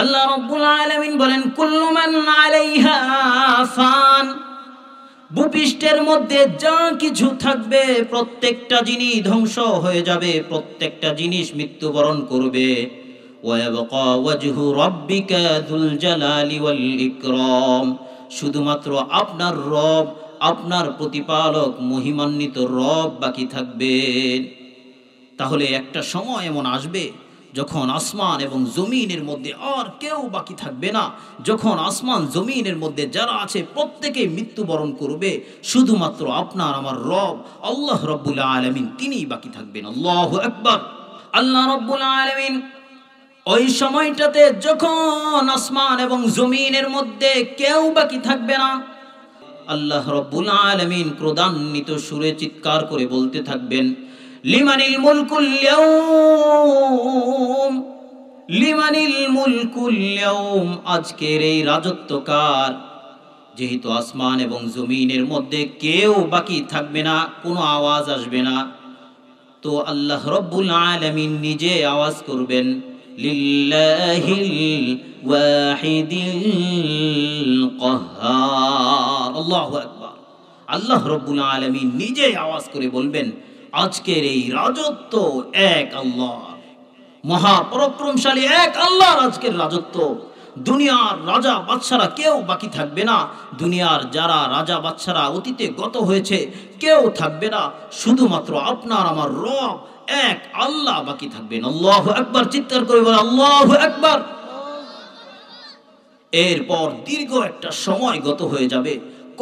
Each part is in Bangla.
আল্লাহ রাব্বুল আলামিন বলেন কুল্লু মান আলাইহা ফান, ভূপৃষ্ঠের মধ্যে যা কিছু থাকবে প্রত্যেকটা জিনিস ধ্বংস হয়ে যাবে, প্রত্যেকটা জিনিস মৃত্যুবরণ করবে। ওয়ায়াবকা ওয়াজহু রাব্বিকা যুল জালালি ওয়াল ইকরাম, শুধুমাত্র আপনার রব, আপনার প্রতিপালক মহিমান্বিত রব বাকি থাকবেন। তাহলে একটা সময় এমন আসবে যখন আসমান এবং জমিনের মধ্যে আর কেউ বাকি থাকবে না। যখন আসমান জমিনের মধ্যে যারা আছে প্রত্যেকে মৃত্যুবরণ করবে, শুধুমাত্র আপনার আমার রব আল্লাহ রাব্বুল আলামিন তিনিই বাকি থাকবেন। আল্লাহু আকবার। আল্লাহ রাব্বুল আলামিন ওই সময়টাতে যখন আসমান এবং জমিনের মধ্যে কেউ বাকি থাকবে না, আল্লাহ রাব্বুল আলামিন ক্রোধান্বিত সুরে চিৎকার করে বলতে থাকবেন, লিমানিল মুলকুল ইয়াউম, লিমানিল মুলকুল ইয়াউম, আজকের এই রাজত্ব কার? যেহেতু আসমান এবং জমিনের মধ্যে কেউ বাকি থাকবে না, কোনো আওয়াজ আসবে না, তো আল্লাহ রাব্বুল আলামিন নিজে আওয়াজ করবেন, লিল্লাহিল ওয়াহিদিল কাহ্হার। আল্লাহু আকবার। আল্লাহ রাব্বুল আলামিন নিজে আওয়াজ করে বলবেন, আজকের এই রাজত্ব এক আল্লাহ, মহাপরাক্রমশালী এক আল্লাহর আজকের রাজত্ব। দুনিয়ার রাজা বাদশারা কেউ বাকি থাকবে না, দুনিয়ার যারা রাজা বাদশারা অতীতে গত হয়েছে কেউ থাকবে না, শুধুমাত্র আপনার আমার রব এক আল্লাহ বাকি থাকবেন। আল্লাহু আকবার। চিৎকার করে বলেন আল্লাহু আকবার। এরপর দীর্ঘ একটা সময় গত হয়ে যাবে।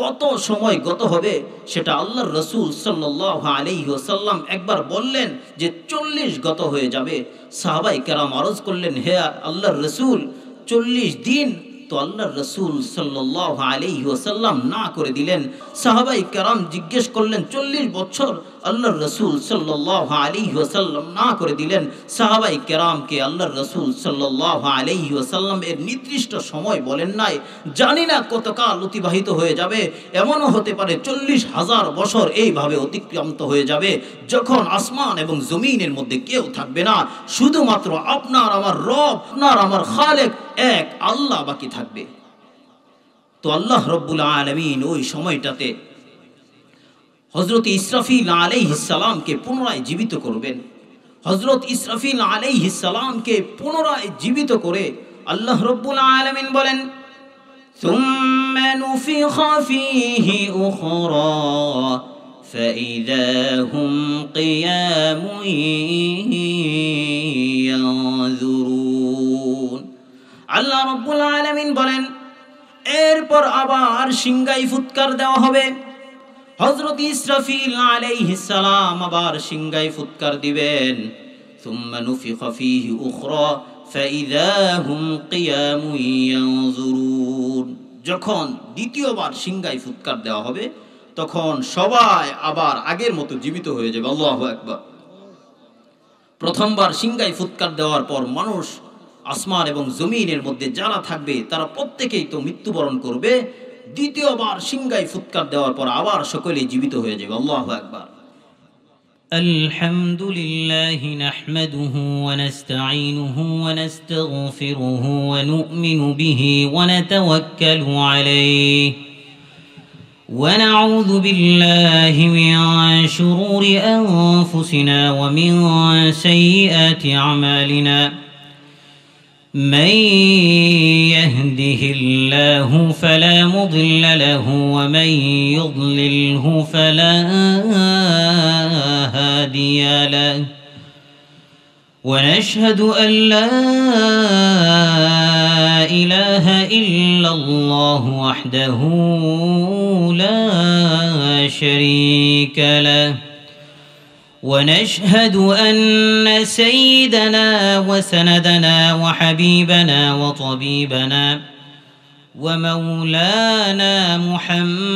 কত সময় গত হবে সেটা আল্লাহর রাসূল সাল্লাল্লাহু আলাইহি ওয়াসাল্লাম একবার বললেন যে 40 গত হয়ে যাবে। সাহাবায়ে কেরাম আরজ করলেন, হে আল্লাহর রাসূল 40 দিন? তো আল্লাহর রাসূল সাল্লাল্লাহু আলাইহি ওয়াসাল্লাম না করে দিলেন। সাহাবায়ে কেরাম জিজ্ঞেস করলেন 40 বছর? আল্লাহর রাসূল সাল্লাল্লাহু আলাইহি ওয়াসাল্লাম না করে দিলেন। সাহাবায়ে কেরামকে আল্লাহর রাসূল সাল্লাল্লাহু আলাইহি ওয়াসাল্লাম এর নির্দিষ্ট সময় বলেন নাই। জানি না কতকাল অতিবাহিত হয়ে যাবে, এমনও হতে পারে 40,000 বছর এইভাবে অতিক্রান্ত হয়ে যাবে, যখন আসমান এবং জমিনের মধ্যে কেউ থাকবে না, শুধুমাত্র আপনার আমার রব, আপনার আমার খালেক এক আল্লাহ বাকি থাকবে। তো আল্লাহ রাব্বুল আলামিন ওই সময়টাতে হযরত ইসরাফিল আলাইহিস সালামকে পুনরায় জীবিত করবেন। হযরত ইসরাফিল আলাইহিস সালামকে পুনরায় জীবিত করে আল্লাহ রাব্বুল আলামিন বলেন, সুম্মা নুফিখা ফীহি উখরা ফাইযা হুম কিয়ামুন ইয়ানজুরুন। আল্লাহ রাব্বুল আলামিন বলেন, এরপর আবার সিংগাই ফুৎকার দেওয়া হবে। হযরত ইসরাফিল আলাইহিস সালাম আবার সিংগাই ফুৎকার দিবেন। সুম্মা নুফিখা ফীহি উখরা ফাইযা হুম কিয়ামুন ইয়ানজুরুন। যখন দ্বিতীয়বার সিংগাই ফুৎকার দেওয়া হবে তখন সবাই আবার আগের মতো জীবিত হয়ে যাবে। আল্লাহু আকবার। প্রথমবার সিংগাই ফুৎকার দেওয়ার পর মানুষ, আসমান এবং জমিনের মধ্যে যারা থাকবে তারা প্রত্যেকেই তো মৃত্যুবরণ করবে। দ্বিতীয়বার সিংগাই ফুৎকার দেওয়ার পর আবার সকলেই জীবিত হয়ে যাবে। আল্লাহু আকবার। আলহামদুলিল্লাহি নাহমাদুহু ওয়া নাস্তাঈনুহু ওয়া নাস্তাগফিরুহু ওয়া নু'মিনু বিহি ওয়া নাতাওয়াক্কালু আলাইহি ওয়া নাউযু বিল্লাহি মিন শুরুরি আনফুসিনা ওয়া মিন সাইয়্যাতি আমালিনা। من يهده الله فلا مضل له ومن يضلله فلا هادي له ونشهد أن لا إله إلا الله وحده لا شريك له ونشهد أن سيدنا وسندنا وحبيبنا وطبيبنا ومولانا محمدا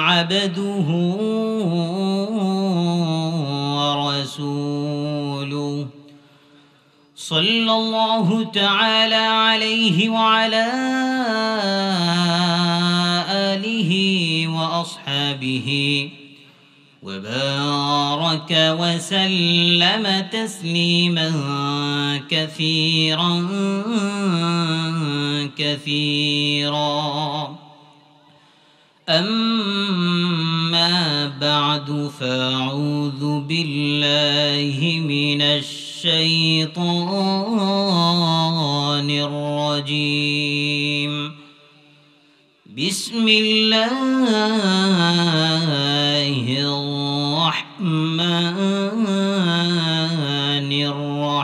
عبده ورسوله صلى الله تعالى عليه وعلى آله وأصحابه وبارك وسلم تسليما كثيرا كثيرا. أما بعد، فأعوذ بالله من الشيطان الرجيم. بسم الله الرحمن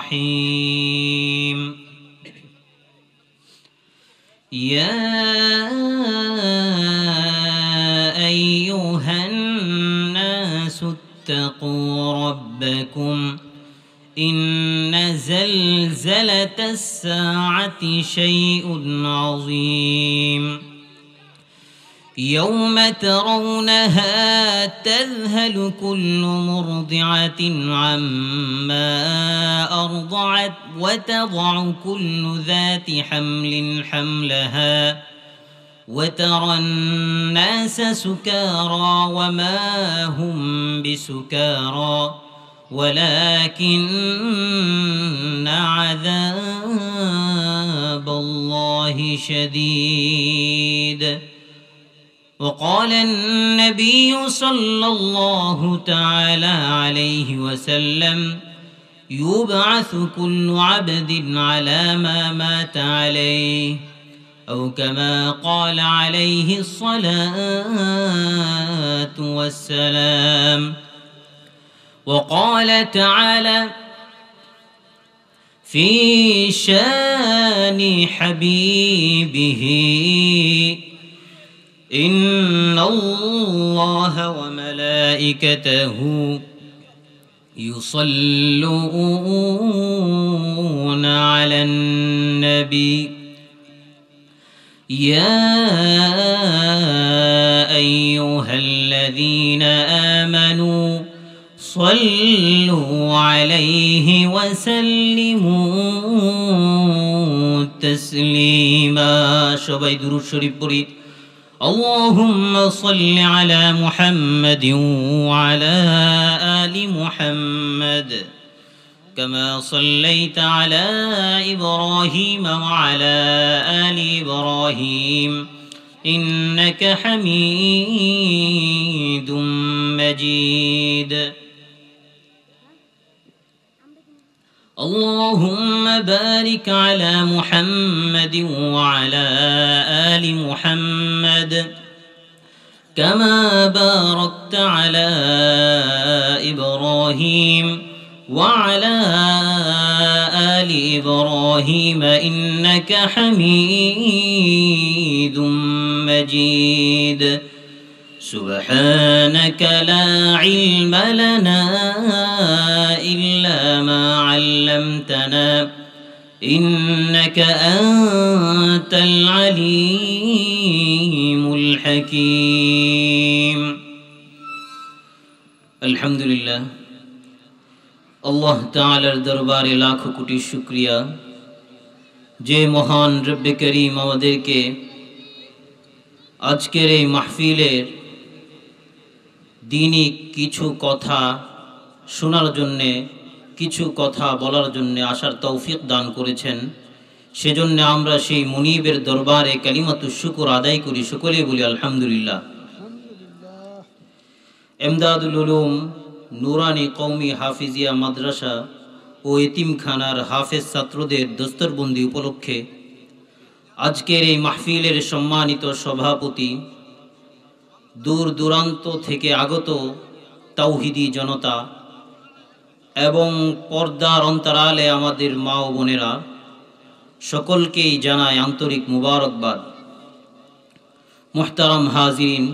الرحيم. يا أيها الناس اتقوا ربكم، إن زلزلة الساعة شيء عظيم. يوم ترونها تذهل كل مرضعة عما أرضعت وتضع كل ذات حمل حملها، وترى الناس سكارى وما هم بسكارى ولكن عذاب الله شديد. وقال النبي صلى الله تعالى عليه وسلم: يبعث كل عبد على ما مات عليه، أو كما قال عليه الصلاة والسلام. وقال تعالى في شان حبيبه: إن الله وملائكته يصلون على النبي، يا أيها الذين آمنوا صلوا عليه وسلموا تسليما. সবাই দুরূদ শরীফ পড়ি। اللهم صل على محمد وعلى آل محمد كما صليت على إبراهيم وعلى آل إبراهيم إنك حميد مجيد. اللهم بارك على محمد وعلى آل محمد كما باركت على إبراهيم وعلى آل إبراهيم إنك حميد مجيد. سبحانك لا علم لنا إلا ما علمتنا إنك أنت العليم الحكيم. الحمد لله। আল্লাহ তাআলার দরবারে লাখো কোটি শুকরিয়া যে মহান রব্বে করিম আমাদেরকে আজকের এই মাহফিলের দ্বীনি কিছু কথা শোনার জন্যে, কিছু কথা বলার জন্যে আসার তৌফিক দান করেছেন। সেজন্য আমরা সেই মুনিবের দরবারে কালিমাতুশ শুকর আদায় করি। সকলে বলি আলহামদুলিল্লাহ। এমদাদুল উলুম নুরানি কওমি হাফিজিয়া মাদ্রাসা ও এতিমখানার হাফেজ ছাত্রদের দস্তরবন্দি উপলক্ষে আজকের এই মাহফিলের সম্মানিত সভাপতি, দূর দূরান্ত থেকে আগত তাওহিদি জনতা এবং পর্দার অন্তরালে আমাদের মা ও বোনেরা, সকলকেই জানায় আন্তরিক মুবারকবাদ। মুহতারাম হাজিরিন,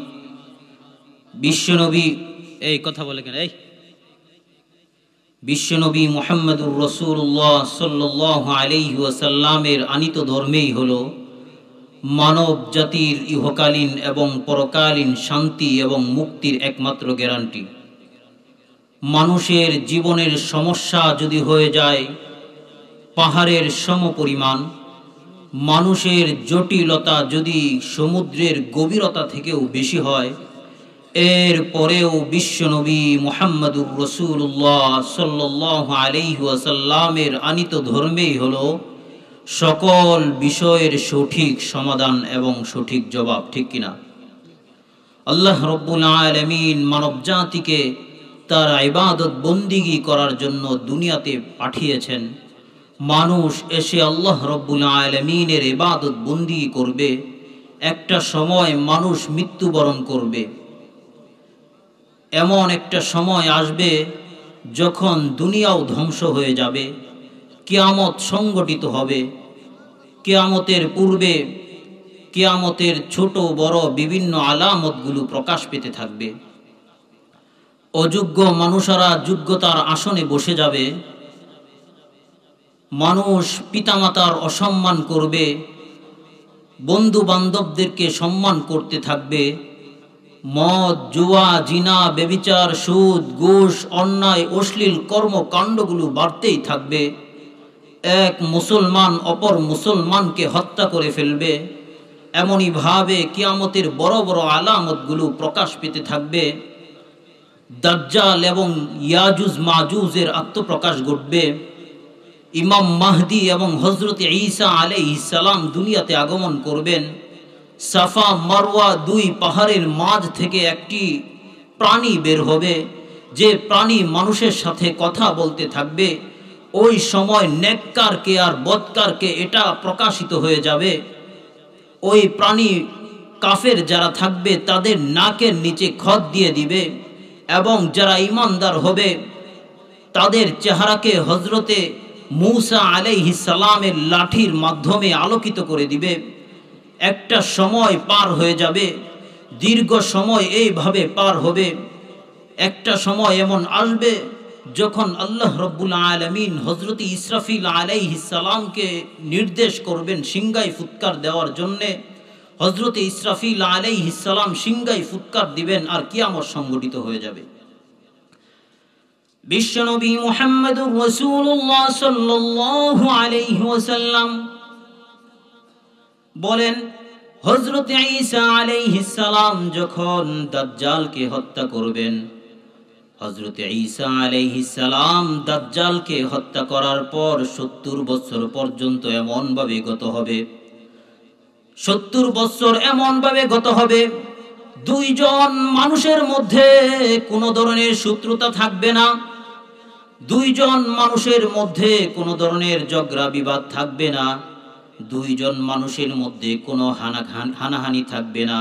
বিশ্বনবী এই কথা বলে কেন এই বিশ্বনবী মুহাম্মদুর রাসূলুল্লাহ সাল্লাল্লাহু আলাইহি ওয়াসাল্লামের আনিত ধর্মেই হলো মানব জাতির ইহকালীন এবং পরকালীন শান্তি এবং মুক্তির একমাত্র গ্যারান্টি। মানুষের জীবনের সমস্যা যদি হয়ে যায় পাহাড়ের সমপরিমাণ, মানুষের জটিলতা যদি সমুদ্রের গভীরতা থেকেও বেশি হয়, এর পরেও বিশ্বনবী মুহাম্মদুর রাসূলুল্লাহ সাল্লাল্লাহু আলাইহি ওয়াসাল্লামের আনিত ধর্মেই হলো সকল বিষয়ের সঠিক সমাধান এবং সঠিক জবাব, ঠিক কিনা? আল্লাহ রব্বুল আলামিন মানব জাতিকে তার ইবাদত বন্দিগি করার জন্য দুনিয়াতে পাঠিয়েছেন। মানুষ এসে আল্লাহ রব্বুল আলামিনের ইবাদত বন্দিগি করবে। একটা সময় মানুষ মৃত্যুবরণ করবে। এমন একটা সময় আসবে যখন দুনিয়াও ধ্বংস হয়ে যাবে, কিয়ামত সংগঠিত হবে। কিয়ামতের পূর্বে কিয়ামতের ছোট বড় বিভিন্ন আলামতগুলো প্রকাশ পেতে থাকবে। অযোগ্য মানুষেরা যোগ্যতার আসনে বসে যাবে। মানুষ পিতামাতার অসম্মান করবে, বন্ধু বান্ধবদেরকে সম্মান করতে থাকবে। মদ, জুয়া, জিনা, ব্যভিচার, সুদ, ঘুষ, অন্যায়, অশ্লীল কর্মকাণ্ডগুলো বাড়তেই থাকবে। এক মুসলমান অপর মুসলমানকে হত্যা করে ফেলবে। এমনই ভাবে কিয়ামতের বড় বড় আলামতগুলো প্রকাশ পেতে থাকবে। দাজ্জাল এবং ইয়াজুজ মাজুজের আত্মপ্রকাশ ঘটবে। ইমাম মাহদি এবং হযরত ঈসা আলাইহিস সালাম দুনিয়াতে আগমন করবেন। সাফা মারওয়া দুই পাহাড়ের মাঝ থেকে একটি প্রাণী বের হবে, যে প্রাণী মানুষের সাথে কথা বলতে থাকবে। ওই সময় নেককারকে আর বদকারকে এটা প্রকাশিত হয়ে যাবে। ওই প্রাণী কাফের যারা থাকবে তাদের নাকের নিচে খত দিয়ে দিবে, এবং যারা ঈমানদার হবে তাদের চেহারাকে হযরতে মূসা আলাইহিস সালামের লাঠির মাধ্যমে আলোকিত করে দিবে। একটা সময় পার হয়ে যাবে, দীর্ঘ সময় এইভাবে পার হবে। একটা সময় এমন আসবে যখন আল্লাহ রব্বুল আলামিন হযরত ইসরাফিল আলাইহিস সালামকে নির্দেশ করবেন সিংহায় ফুৎকার দেওয়ার জন্যে। হযরত ইসরাফিল আলাইহিস সালাম সিংহায় ফুৎকার দিবেন আর কিয়ামত সংঘটিত হয়ে যাবে। বিশ্বনবী মুহাম্মদুর রাসূলুল্লাহ সাল্লাল্লাহু আলাইহি ওয়াসাল্লাম বলেন, হযরত ঈসা আলাইহিস সালাম যখন দাজ্জালকে হত্যা করবেন, হযরত ঈসা আলাইহিস সালাম দাজ্জালকে হত্যা করার পর 70 বছর পর্যন্ত এমন ভাবে গত হবে, 70 বছর এমন ভাবে গত হবে, দুইজন মানুষের মধ্যে কোনো ধরনের শত্রুতা থাকবে না। দুইজন মানুষের মধ্যে কোনো ধরনের ঝগড়া বিবাদ থাকবে না। দুইজন মানুষের মধ্যে কোনো হানাহানি থাকবে না।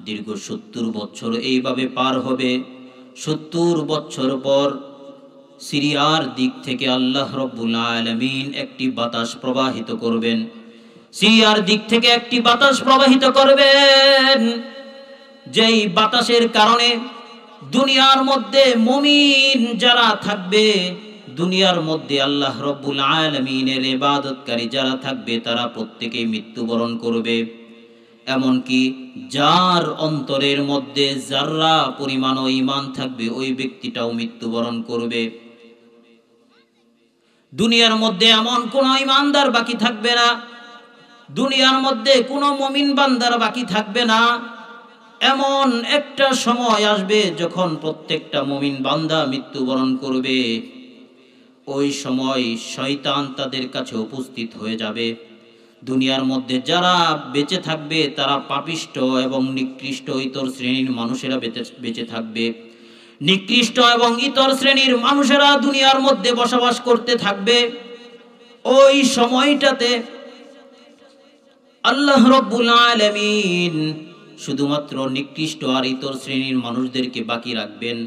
দীর্ঘ 70 বছর এইভাবে পার হবে। 70 বছর পর সিরিয়ার দিক থেকে আল্লাহ রব্বুল আলামিন একটি বাতাস প্রবাহিত করবেন। সিরিয়ার দিক থেকে একটি বাতাস প্রবাহিত করবেন, যেই বাতাসের কারণে দুনিয়ার মধ্যে মুমিন যারা থাকবে, দুনিয়ার মধ্যে আল্লাহ রব্বুল আলামিনের ইবাদতকারী যারা থাকবে তারা প্রত্যেকেই মৃত্যুবরণ করবে। এমনকি যার অন্তরের মধ্যে যাররা পরিমাণও ঈমান থাকবে ওই ব্যক্তিটাও মৃত্যুবরণ করবে। দুনিয়ার মধ্যে এমন কোন ঈমানদার বাকি থাকবে না, দুনিয়ার মধ্যে কোন মুমিন বান্দার বাকি থাকবে না। এমন একটা সময় আসবে যখন প্রত্যেকটা মুমিন বান্দা মৃত্যুবরণ করবে। ওই সময় শয়তান তাদের কাছে উপস্থিত হয়ে যাবে। দুনিয়ার মধ্যে যারা বেঁচে থাকবে তারা পাপিষ্ঠ এবং নিকৃষ্ট ইতর শ্রেণীর মানুষেরা বেঁচে থাকবে। নিকৃষ্ট এবং ইতর শ্রেণীর মানুষেরা দুনিয়ার মধ্যে বসবাস করতে থাকবে। ওই সময়টাতে আল্লাহ রব্বুল আলামিন শুধুমাত্র নিকৃষ্ট আর ইতর শ্রেণীর মানুষদেরকে বাকি রাখবেন।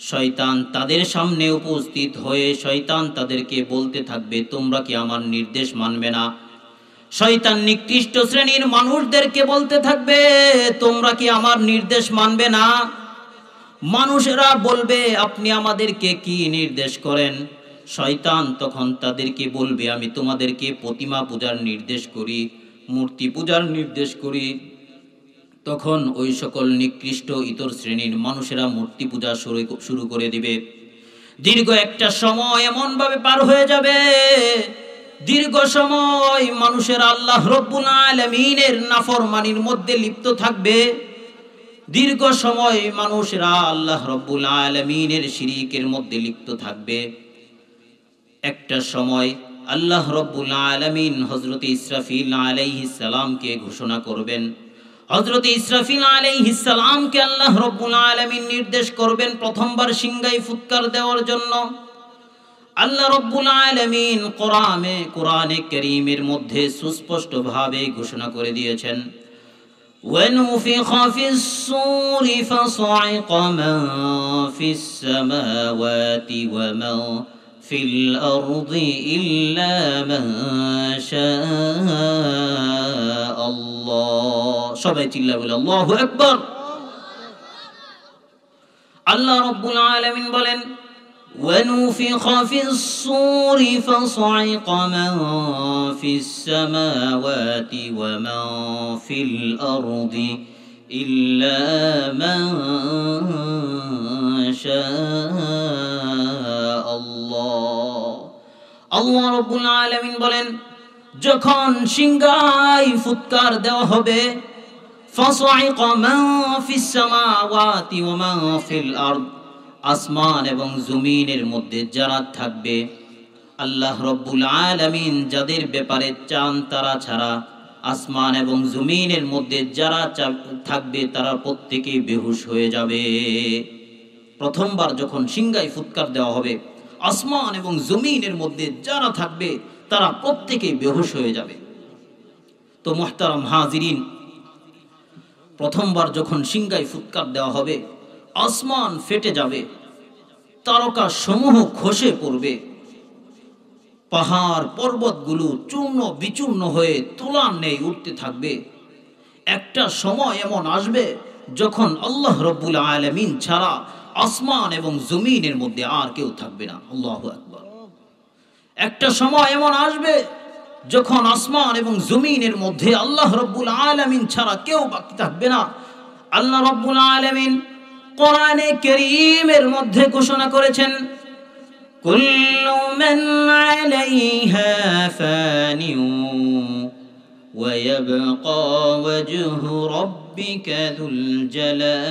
শয়তান তাদের সামনে উপস্থিত হয়ে শয়তান তাদেরকে বলতে থাকবে, তোমরা কি আমার নির্দেশ মানবে না? শয়তান নিকৃষ্ট শ্রেণীর মানুষদেরকে বলতে থাকবে, তোমরা কি আমার নির্দেশ মানবে না? মানুষেরা বলবে, আপনি আমাদেরকে কি নির্দেশ করেন? শয়তান তখন তাদেরকে বলবে, আমি তোমাদেরকে প্রতিমা পূজার নির্দেশ করি, মূর্তি পূজার নির্দেশ করি। তখন ওই সকল নিকৃষ্ট ইতর শ্রেণীর মানুষেরা মূর্তি পূজা শুরু করে দিবে। দীর্ঘ একটা সময় এমন ভাবে পার হয়ে যাবে, দীর্ঘ সময় মানুষের আল্লাহ রব্বুল আলামিনের নাফরমানির মধ্যে লিপ্ত থাকবে। দীর্ঘ সময় মানুষরা আল্লাহ রব্বুল আলামিনের শিরিকের মধ্যে লিপ্ত থাকবে। একটা সময় আল্লাহ রব্বুল আলামিন হযরত ইসরাফিল আলাইহিস সালামকে ঘোষণা করবেন। হযরত ইসরাফিল আলাইহিস সালামকে আল্লাহ রব্বুল আলামিন নির্দেশ করবেন প্রথমবার সিংহায় ফুৎকার দেওয়ার জন্য। আল্লাহ রব্বুল আলামিন কোরআনে কারীমের মধ্যে সুস্পষ্টভাবে ঘোষণা করে দিয়েছেন, وَنُفِخَ فِي الصُّورِ فَصَعِقَ مَن فِي السَّمَاوَاتِ وَمَن فِي الْأَرْضِ إِلَّا مَن شَاءَ اللَّهُ। সবাই চিল্লা বলে আল্লাহু আকবার। আল্লাহ রব্বুল আলামিন বলেন, وَنُفِخَ فِي الصُّورِ فَصَعِقَ مَن فِي السَّمَاوَاتِ وَمَن فِي الْأَرْضِ إِلَّا مَن شَاءَ اللَّهُ। আল্লাহ রব্বুল আলামিন বলেন, যখন সিংহায় ফুৎকার দেওয়া হবে, فَصَعِقَ مَن فِي السَّمَاوَاتِ وَمَن فِي الْأَرْضِ, আসমান এবং জমিনের মধ্যে যারা থাকবে, আল্লাহ রব্বুল আলামিন যাদের ব্যাপারে চান তারা ছাড়া আসমান এবং জমিনের মধ্যে যারা থাকবে তারা প্রত্যেকেই বেহুশ হয়ে যাবে। প্রথমবার যখন সিংহায় ফুৎকার দেওয়া হবে, আসমান এবং জমিনের মধ্যে যারা থাকবে তারা প্রত্যেকেই বেহুশ হয়ে যাবে। তো মুহতারাম হাজিরিন, প্রথমবার যখন সিংহায় ফুৎকার দেওয়া হবে, আসমান ফেটে যাবে, তারকা সমূহ খসে পড়বে, পাহাড় পর্বতগুলো চূর্ণ বিচূর্ণ হয়ে তুলার ন্যায় উঠতে থাকবে। একটা সময় এমন আসবে যখন আল্লাহ রব্বুল আলামিন ছাড়া আসমান এবং জমিনের মধ্যে আর কেউ থাকবে না। আল্লাহু আকবার। একটা সময় এমন আসবে যখন আসমান এবং জমিনের মধ্যে আল্লাহ রব্বুল আলামিন ছাড়া কেউ বাকি থাকবে না। আল্লাহ রব্বুল আলামিন কোরআনে কারীমের মধ্যে ঘোষণা করেছেন, কুল্লু মান আলাইহা ফানিউ ওয়া ইয়াবকা ওয়াজহু রাব্বিকা যুল জালালি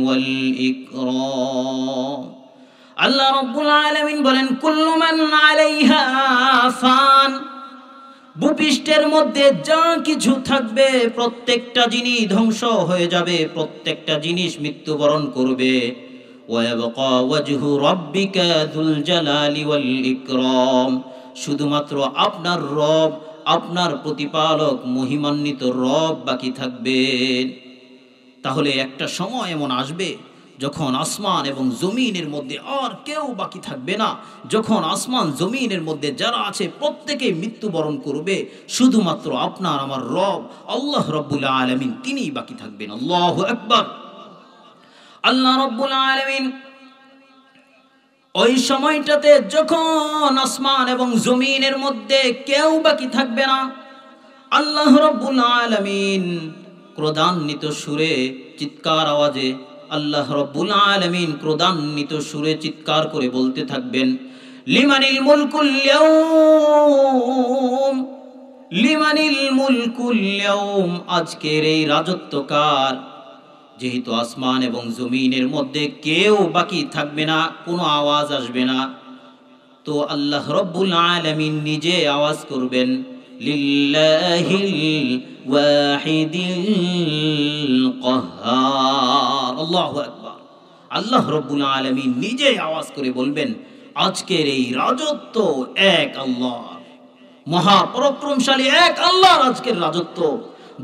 ওয়াল ইকরাম। আল্লাহ রাব্বুল আলামিন বলেন, কুল্লু মান আলাইহা ফান, ভূপৃষ্ঠের মধ্যে যা কিছু থাকবে প্রত্যেকটা জিনিস ধ্বংস হয়ে যাবে, প্রত্যেকটা জিনিস মৃত্যুবরণ করবে। ওয়ায়াবকা ওয়াজহু রাব্বিকা যুল জালালি ওয়াল ইকরাম, শুধুমাত্র আপনার রব, আপনার প্রতিপালক মহিমান্বিত রব বাকি থাকবেন। তাহলে একটা সময় এমন আসবে যখন আসমান এবং জমিনের মধ্যে আর কেউ বাকি থাকবে না, যখন আসমান জমিনের মধ্যে যারা আছে প্রত্যেকে মৃত্যুবরণ করবে, শুধুমাত্র আপনার আমার রব আল্লাহ রব্বুল আলামিন তিনিই বাকি থাকবেন। আল্লাহু আকবার। আল্লাহ রব্বুল আলামিন ওই সময়টাতে যখন আসমান এবং জমিনের মধ্যে কেউ বাকি থাকবে না, আল্লাহ রব্বুল আলামিন ক্রোধান্বিত সুরে চিৎকার আওয়াজে, আল্লাহ রব্বুল আলামিন ক্রোধান্বিত সুরে চিৎকার করে বলতে থাকবেন, লিমানিল মুলকুল ইয়াউম, লিমানিল মুলকুল ইয়াউম, আজকের এই রাজত্ব কার? যেহেতু আসমান এবং জমিনের মধ্যে কেউ বাকি থাকবে না, কোনো আওয়াজ আসবে না, তো আল্লাহ রব্বুল আলামিন নিজে আওয়াজ করবেন, লিল্লাহিল ওয়াহিদিল কাহ্হার। আল্লাহু আকবার। আল্লাহ রব্বুল আলামিন নিজে আওয়াজ করে বলবেন, আজকের এই রাজত্ব এক আল্লাহ, মহাপরাক্রমশালী এক আল্লাহর আজকের রাজত্ব।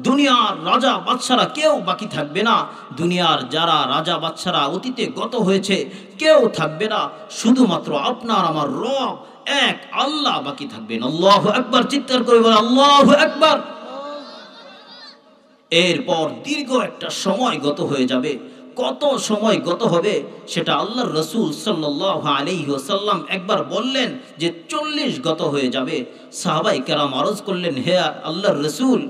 দুনিয়ার রাজা বাদশারা কেউ বাকি থাকবে না, দুনিয়ার যারা রাজা বাদশারা অতীতে গত হয়েছে কেউ থাকবে না, শুধুমাত্র আপনার আমার রব এক আল্লাহ বাকি থাকবেন। আল্লাহু আকবার। চিৎকার করে বলেন আল্লাহু আকবার। এরপর দীর্ঘ একটা সময় গত হয়ে যাবে। কত সময় গত হবে সেটা আল্লাহর রাসূল সাল্লাল্লাহু আলাইহি ওয়াসাল্লাম একবার বললেন যে 40 গত হয়ে যাবে। সাহাবায়ে কেরাম আরজ করলেন, হে আল্লাহর রাসূল,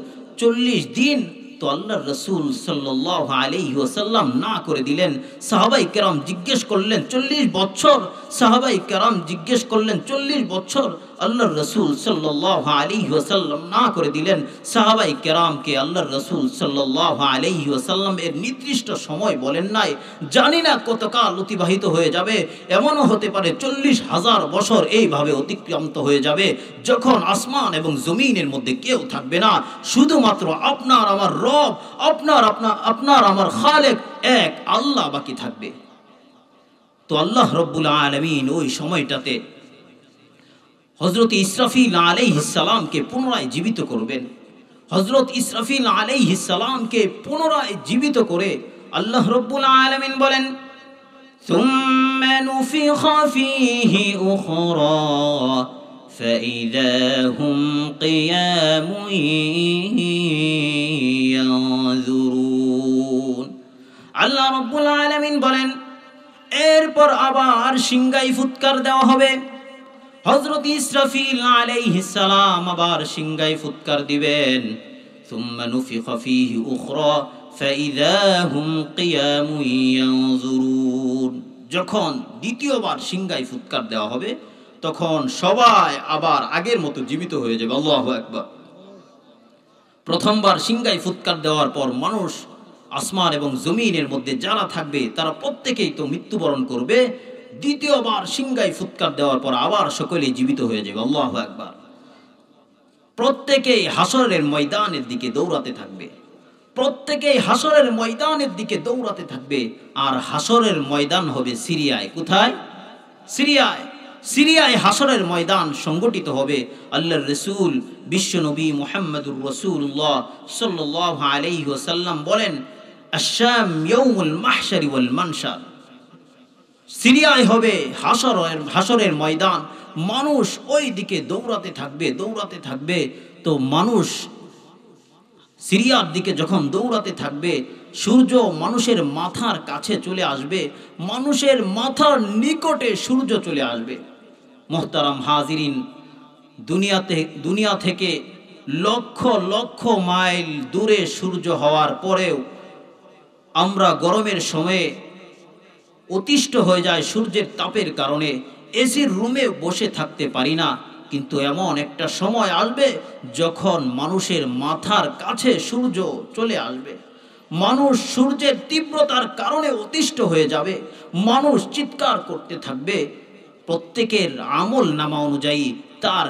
40 দিন তো আল্লাহর রাসূল সাল্লাল্লাহু আলাইহি ওয়াসাল্লাম না করে দিলেন। সাহাবাই কেরাম জিজ্ঞেস করলেন 40 বছর, সাহাবাই কেরাম জিজ্ঞেস করলেন 40 বছর, আল্লাহর রাসূল সাল্লাল্লাহু আলাইহি ওয়াসাল্লাম না করে দিলেন। সাহাবাই কেরামকে আল্লাহর রাসূল সাল্লাল্লাহু আলাইহি ওয়াসাল্লাম এর নির্দিষ্ট সময় বলেন নাই। জানি না কতকাল অতিবাহিত হয়ে যাবে, এমনও হতে পারে 40,000 বছর এইভাবে অতিক্রান্ত হয়ে যাবে, যখন আসমান এবং জমিনের মধ্যে কেউ থাকবে না, শুধুমাত্র আপনার আমার রব, আপনার আমার খালেক এক আল্লাহ বাকি থাকবে। তো আল্লাহ রব্বুল আলামিন ওই সময়টাতে হযরত ইসরাফিল আলাইহিস সালামকে পুনরায় জীবিত করবেন। হযরত ইসরাফিল আলাইহিস সালামকে পুনরায় জীবিত করে আল্লাহ রব্বুল আলামিন বলেন, সুম্মা নুফিখা ফীহি উখরা ফাইযা হুম কিয়ামুন ইয়ানজুরুন। আল্লাহ রব্বুল আলামিন বলেন, এরপর আবার সিংগাই ফুৎকার দেওয়া হবে। হযরত ইসরাফিল আলাইহিস সালাম আবার সিংগাই ফুৎকার দিবেন। সুম্মা নুফিখা ফীহি উখরা ফাইযা হুম কিয়ামুন ইয়ানজুরুন। যখন দ্বিতীয়বার সিংগাই ফুৎকার দেওয়া হবে, তখন সবাই আবার আগের মতো জীবিত হয়ে যাবে। আল্লাহু আকবার। প্রথমবার সিংগাই ফুৎকার দেওয়ার পর মানুষ, আসমান এবং জমিনের মধ্যে যারা থাকবে তারা প্রত্যেকেই তো মৃত্যুবরণ করবে। দ্বিতীয়বার সিংগাই ফুৎকার দেওয়ার পর আবার সকলেই জীবিত হয়ে যাবে। আল্লাহু আকবার। প্রত্যেকেই হাসরের ময়দানের দিকে দৌড়াতে থাকবে, প্রত্যেকেই হাসরের ময়দানের দিকে দৌড়াতে থাকবে। আর হাসরের ময়দান হবে সিরিয়ায়। কোথায়? সিরিয়ায়। সিরিয়ায় হাসরের ময়দান সংগঠিত হবে। আল্লাহর রাসূল বিশ্বনবী মুহাম্মদুর রাসূলুল্লাহ সাল্লাল্লাহু আলাইহি ওয়াসাল্লাম বলেন, আশ-শাম ইয়াউমুল মাহশারি ওয়াল মানশার। সিরিয়ায় হবে হাসরের ময়দান। মানুষ ওই দিকে দৌড়াতে থাকবে। তো মানুষ সিরিয়ার দিকে যখন দৌড়াতে থাকবে, সূর্য মানুষের মাথার কাছে চলে আসবে, মানুষের মাথার নিকটে সূর্য চলে আসবে। মুহতারাম হাজিরিন, দুনিয়া থেকে লক্ষ লক্ষ মাইল দূরে সূর্য হওয়ার পরেও আমরা গরমের সময়ে অতিষ্ঠ হয়ে যায় সূর্যের তাপের কারণে, এসির রুমে বসে থাকতে পারি না। কিন্তু এমন একটা সময় আসবে যখন মানুষের মাথার কাছে সূর্য চলে আসবে, মানুষ সূর্যের তীব্রতার কারণে অতিষ্ঠ হয়ে যাবে, মানুষ চিৎকার করতে থাকবে। প্রত্যেকের আমল নামা অনুযায়ী তার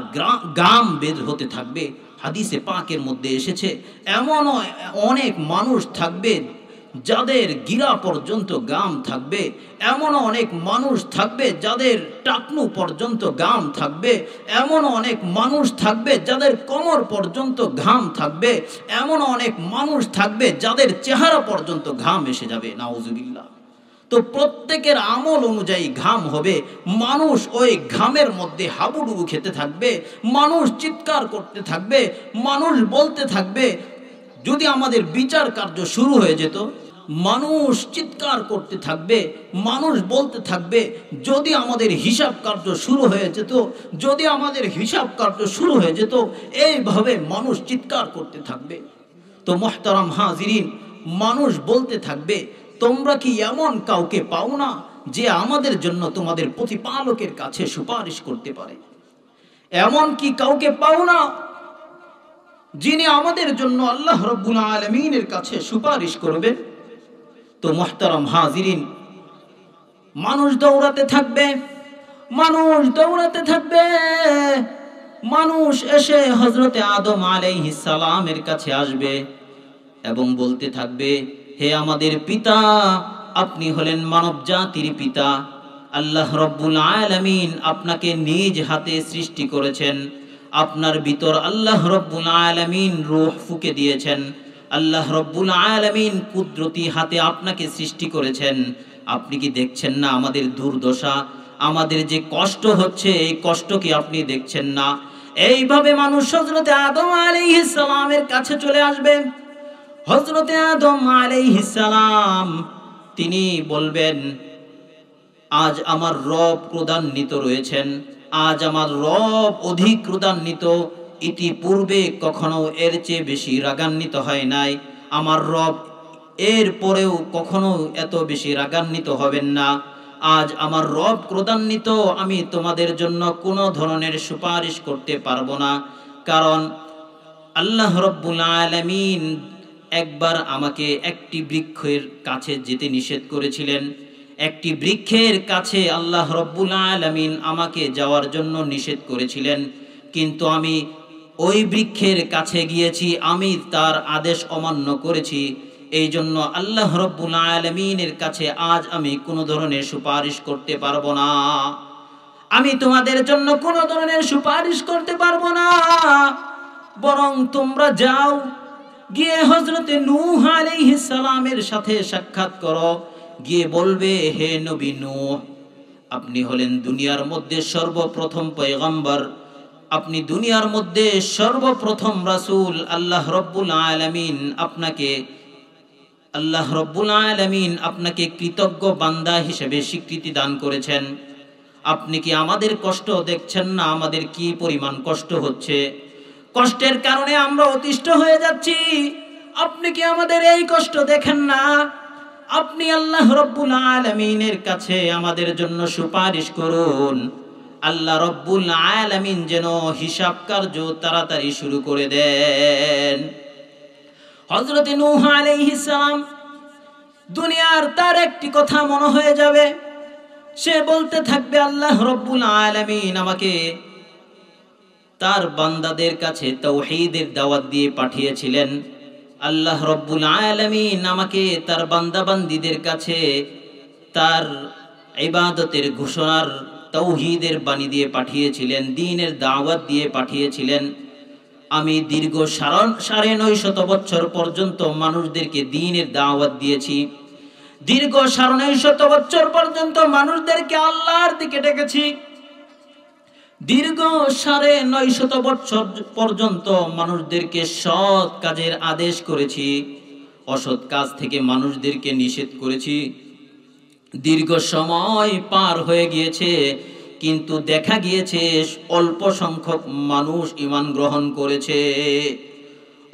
গাম বের হতে থাকবে। হাদিসে পাকের মধ্যে এসেছে, এমন অনেক মানুষ থাকবে যাদের গিরা পর্যন্ত গাম থাকবে, এমন অনেক মানুষ থাকবে যাদের টাকনু পর্যন্ত গাম থাকবে, এমন অনেক মানুষ থাকবে যাদের কোমর পর্যন্ত ঘাম থাকবে, এমন অনেক মানুষ থাকবে যাদের চেহারা পর্যন্ত ঘাম এসে যাবে। নাউজুবিল্লাহ। তো প্রত্যেকের আমল অনুযায়ী ঘাম হবে। মানুষ ওই ঘামের মধ্যে হাবুডুবু খেতে থাকবে, মানুষ চিৎকার করতে থাকবে, মানুষ বলতে থাকবে। যদি আমাদের বিচার কার্য শুরু হয়ে যেত, মানুষ চিৎকার করতে থাকবে, মানুষ বলতে থাকবে। যদি আমাদের হিসাব কার্য শুরু হয়ে যেত, যদি আমাদের হিসাব কার্য শুরু হয়ে যেত, এইভাবে মানুষ চিৎকার করতে থাকবে। তো মুহতারাম হাজিরিন, মানুষ বলতে থাকবে, তোমরা কি এমন কাউকে পাও না যে আমাদের জন্য তোমাদের প্রতিপালকের কাছে সুপারিশ করতে পারে? এমন কি কাউকে পাও না যিনি আমাদের জন্য আল্লাহ রাব্বুল আলামিনের কাছে সুপারিশ করবে? তো মুহতারাম হাজিরিন, মানুষ দৌড়াতে থাকবে, মানুষ দৌড়াতে থাকবে। মানুষ এসে হযরতে আদম আলাইহিস সালামের কাছে আসবে এবং বলতে থাকবে, হে আমাদের পিতা, আপনি হলেন মানব জাতির পিতা। আল্লাহ রাব্বুল আলামিন আপনাকে নিজ হাতে সৃষ্টি করেছেন। আপনার ভিতর আল্লাহ রাব্বুল আলামিন রূহ ফুঁকে দিয়েছেন। আল্লাহ রাব্বুল আলামিন কুদরতি হাতে আপনাকে সৃষ্টি করেছেন। আপনি কি দেখছেন না আমাদের দুর্দশা, আমাদের যে কষ্ট হচ্ছে, এই কষ্ট কি আপনি দেখছেন না? এইভাবে মানুষ হযরতে আদম আলাইহিস সালামের কাছে চলে আসবে। হযরতে আদম আলাইহিস সালাম তিনি বলবেন, আজ আমার রব ক্রোধান্বিত রয়েছেন, আজ আমার রব অধিক ক্রোধান্বিত, ইতিপূর্বে কখনো এর চেয়ে বেশি রাগান্বিত হয় নাই। আমার রব এর পরেও কখনো এত বেশি রাগান্বিত হবেন না। আজ আমার রব ক্রোধান্বিত, আমি তোমাদের জন্য কোনো ধরনের সুপারিশ করতে পারবো না। কারণ আল্লাহ রব্বুল আলামিন একবার আমাকে একটি বৃক্ষের কাছে যেতে নিষেধ করেছিলেন। একটি বৃক্ষের কাছে আল্লাহ রব্বুল আলামিন আমাকে যাওয়ার জন্য নিষেধ করেছিলেন, কিন্তু আমি ওই বৃক্ষের কাছে গিয়েছি, আমি তার আদেশ অমান্য করেছি। এই জন্য আল্লাহ রব্বুল আলামিনের কাছে আজ আমি কোনো ধরনের সুপারিশ করতে পারবো না। আমি তোমাদের জন্য কোনো ধরনের সুপারিশ করতে পারবো না, বরং তোমরা যাও, গিয়ে হযরতে নূহ আলাইহিস সালামের সাথে সাক্ষাৎ করো, গিয়ে বলবে, হে নবী নূহ, আপনি হলেন দুনিয়ার মধ্যে সর্বপ্রথম পয়গম্বর, আপনি দুনিয়ার মধ্যে সর্বপ্রথম রাসূল। আল্লাহ রব্বুল আলামিন আপনাকে কৃতজ্ঞ বান্দা হিসেবে স্বীকৃতি দান করেছেন। আপনি কি আমাদের কষ্ট দেখছেন না? আমাদের কি পরিমাণ কষ্ট হচ্ছে, কষ্টের কারণে আমরা অতিষ্ঠ হয়ে যাচ্ছি। আপনি কি আমাদের এই কষ্ট দেখেন না? আপনি আল্লাহ রব্বুল আলামিনের কাছে আমাদের জন্য সুপারিশ করুন। আল্লাহ রব্বুল আলামিন যেন হিসাব কার্য তাড়াতাড়ি শুরু করে দেন। হযরত নূহ আলাইহিস সালাম দুনিয়ার তার একটি কথা মনে হয়ে যাবে, সে বলতে থাকবে, আল্লাহ রব্বুল আলামিন আমাকে তার বান্দাদের কাছে তাওহীদের দাওয়াত দিয়ে পাঠিয়েছিলেন। আল্লাহ রব্বুল আলামিন আমাকে তার বান্দাবান্দীদের কাছে তার ইবাদতের ঘোষণার তাওহীদের বাণী দিয়ে পাঠিয়েছিলেন, দ্বীনের দাওয়াত দিয়ে পাঠিয়েছিলেন। আমি দীর্ঘ ৯৫০ বছর পর্যন্ত মানুষদেরকে দ্বীনের দাওয়াত দিয়েছি, দীর্ঘ ৯৫০ বছর পর্যন্ত মানুষদেরকে আল্লাহর দিকে ডেকেছি, দীর্ঘ ৯৫০ বছর পর্যন্ত মানুষদেরকে সৎ কাজের আদেশ করেছি, অসৎ কাজ থেকে মানুষদেরকে নিষেধ করেছি। দীর্ঘ সময় পার হয়ে গিয়েছে, কিন্তু দেখা গিয়েছে অল্প সংখ্যক মানুষ ঈমান গ্রহণ করেছে,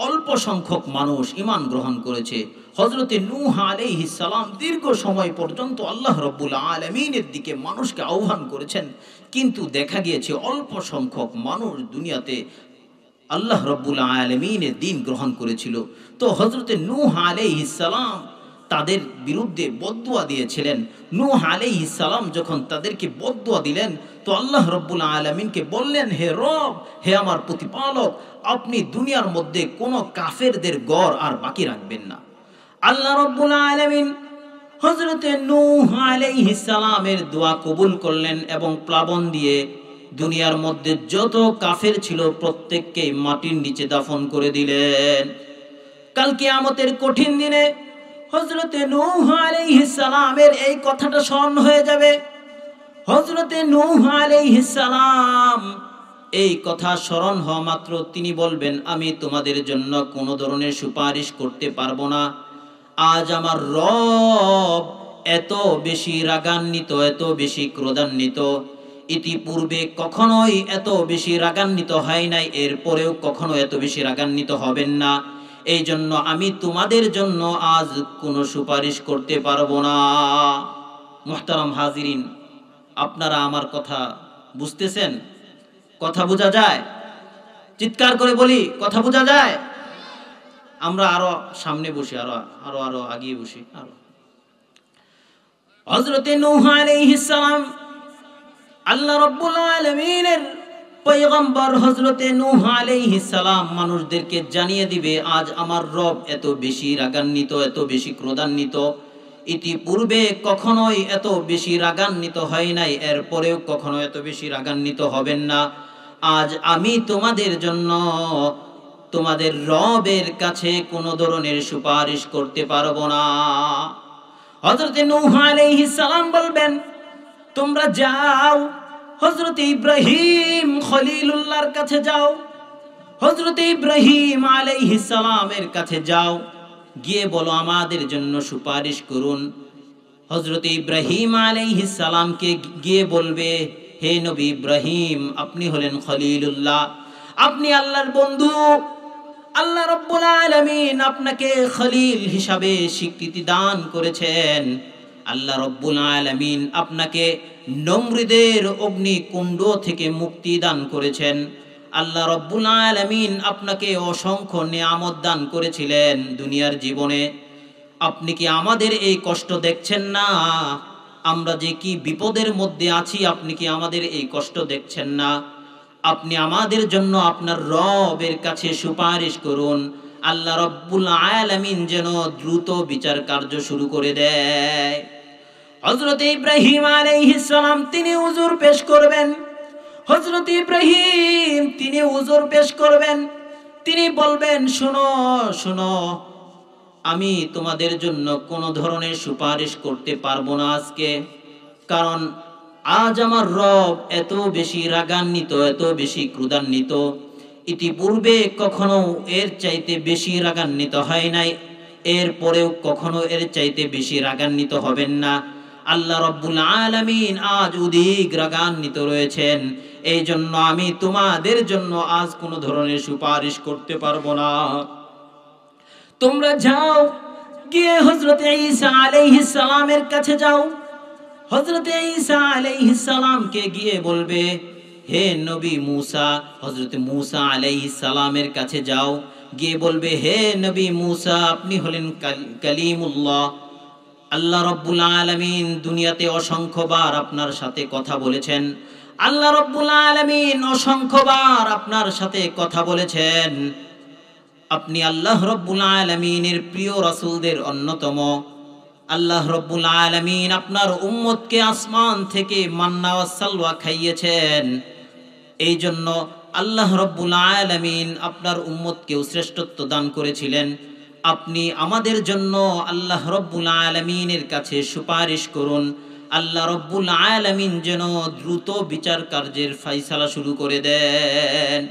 অল্প সংখ্যক মানুষ ঈমান গ্রহণ করেছে। হযরতে নূহ আলাইহিস সালাম দীর্ঘ সময় পর্যন্ত আল্লাহ রব্বুল আলামিনের দিকে মানুষকে আহ্বান করেছেন, কিন্তু দেখা গিয়েছে অল্প সংখ্যক মানুষ দুনিয়াতে আল্লাহ রব্বুল আলামিনের দ্বীন গ্রহণ করেছিল। তো হযরতে নূহ আলাইহিস সালাম তাদের বিরুদ্ধে বদদুয়া দিয়েছিলেন। নূহ আলাইহিস সালাম যখন তাদেরকে বদদুয়া দিলেন, তো আল্লাহ রব্বুল আলামিনকে বললেন, হে রব, হে আমার প্রতিপালক, আপনি দুনিয়ার মধ্যে কোনো কাফেরদের গড় আর বাকি রাখবেন না। আল্লাহ রব্বুল আলামিন হযরতে নূহ আলাইহিস সালামের দোয়া কবুল করলেন এবং প্লাবন দিয়ে দুনিয়ার মধ্যে যত কাফের ছিল প্রত্যেককে মাটির নিচে দাফন করে দিলেন। কাল কিয়ামতের কঠিন দিনে হযরতে নূহ আলাইহিস সালামের এই কথাটা স্মরণ হয়ে যাবে। হযরতে নূহ আলাইহিস সালাম এই কথা স্মরণ হওয়া মাত্র তিনি বলবেন, আমি তোমাদের জন্য কোনো ধরনের সুপারিশ করতে পারবো না। আজ আমার রব এত বেশি রাগান্বিত, এত বেশি ক্রোধান্বিত, ইতিপূর্বে কখনোই এত বেশি রাগান্বিত হয় নাই, এরপরেও কখনো এত বেশি রাগান্বিত হবেন না। এই জন্য আমি তোমাদের জন্য আজ কোনো সুপারিশ করতে পারবো না। মুহতারাম হাজিরিন, আপনারা আমার কথা বুঝতেছেন? কথা বোঝা যায়? চিৎকার করে বলি, কথা বোঝা যায়? আমরা আরো সামনে বসি, আরো আগিয়ে বসি। হযরতে নূহ আলাইহিস সালাম আল্লাহ রাব্বুল আলামিনের পয়গম্বর হযরতে নূহ আলাইহিস সালাম মানুষদেরকে জানিয়ে দিবে, আজ আমার রব এত বেশি রাগান্বিত, এত বেশি ক্রোধান্বিত, ইতিপূর্বে কখনোই এত বেশি রাগান্বিত হয় নাই, এরপরেও কখনো এত বেশি রাগান্বিত হবেন না। আজ আমি তোমাদের জন্য তোমাদের রবের কাছে কোনো ধরনের সুপারিশ করতে পারবো না। হযরতে নূহ আলাইহিস সালাম বলবেন, তোমরা যাও হযরতে ইব্রাহিম খলিলুল্লাহর কাছে যাও, হযরতে ইব্রাহিম আলাইহিস সালামের কাছে যাও, গিয়ে বলো আমাদের জন্য সুপারিশ করুন। হযরতে ইব্রাহিম আলাইহিস সালামকে গিয়ে বলবে, হে নবী ইব্রাহিম, আপনি হলেন খলিলুল্লাহ, আপনি আল্লাহর বন্ধু, আল্লাহ রাব্বুল আলামিন আপনাকে খলিল হিসাবে স্বীকৃতি দান করেছেন। আল্লাহ রাব্বুল আলামিন আপনাকে নমরুদের অগ্নিকুণ্ড থেকে মুক্তি দান করেছেন। আল্লাহ রাব্বুল আলামিন আপনাকে অসংখ্য নিয়ামত দান করেছিলেন দুনিয়ার জীবনে। আপনি কি আমাদের এই কষ্ট দেখছেন না? আমরা যে কি বিপদের মধ্যে আছি, আপনি কি আমাদের এই কষ্ট দেখছেন না? আপনি আমাদের জন্য আপনার রবের কাছে সুপারিশ করুন, আল্লাহ রাব্বুল আলামিন যেন দ্রুত বিচার কার্য শুরু করে দেয়। হযরত ইব্রাহিম আলাইহিস সালাম তিনি উযর পেশ করবেন। হযরত ইব্রাহিম তিনি উযর পেশ করবেন। তিনি বলবেন, শোনো শোনো, আমি তোমাদের জন্য কোনো ধরনের সুপারিশ করতে পারবো না আজকে, কারণ আজ আমার রব এত বেশি রাগান্বিত, এত বেশি ক্রোধান্বিত, ইতিপূর্বে কখনো এর চাইতে বেশি রাগান্বিত হয় নাই, এরপরেও কখনো এর চাইতে বেশি রাগান্বিত হবেন না। আল্লাহ রাব্বুল আলামিন আজ অধিক রাগান্বিত রয়েছেন, এই জন্য আমি তোমাদের জন্য আজ কোনো ধরনের সুপারিশ করতে পারবো না। তোমরা যাও, গিয়ে হযরত ঈসা আলাইহিস সালামের কাছে যাও। হযরত ঈসা আলাইহিস সালামকে গিয়ে বলবে, হে নবী মূসা, হযরত মূসা আলাইহিস সালামের কাছে যাও, গিয়ে বলবে, হে নবী মূসা, আপনি হলেন কালিমুল্লাহ। আল্লাহ রাব্বুল আলামিন দুনিয়াতে অসংখ্যবার আপনার সাথে কথা বলেছেন। আল্লাহ রাব্বুল আলামিন অসংখ্যবার আপনার সাথে কথা বলেছেন। আপনি আল্লাহ রাব্বুল আলামিনের প্রিয় রাসূলদের অন্যতম। আল্লাহ রাব্বুল আলামিন আপনার উম্মতকে আসমান থেকে মান্না ওয়া সালওয়া খাইয়েছেন। এই জন্য আল্লাহ রাব্বুল আলামিন আপনার উম্মতকেও শ্রেষ্ঠত্ব দান করেছিলেন। আপনি আমাদের জন্য আল্লাহ রাব্বুল আলামিনের কাছে সুপারিশ করুন, আল্লাহ রাব্বুল আলামিন যেন দ্রুত বিচার কার্যের ফয়সালা শুরু করে দেন।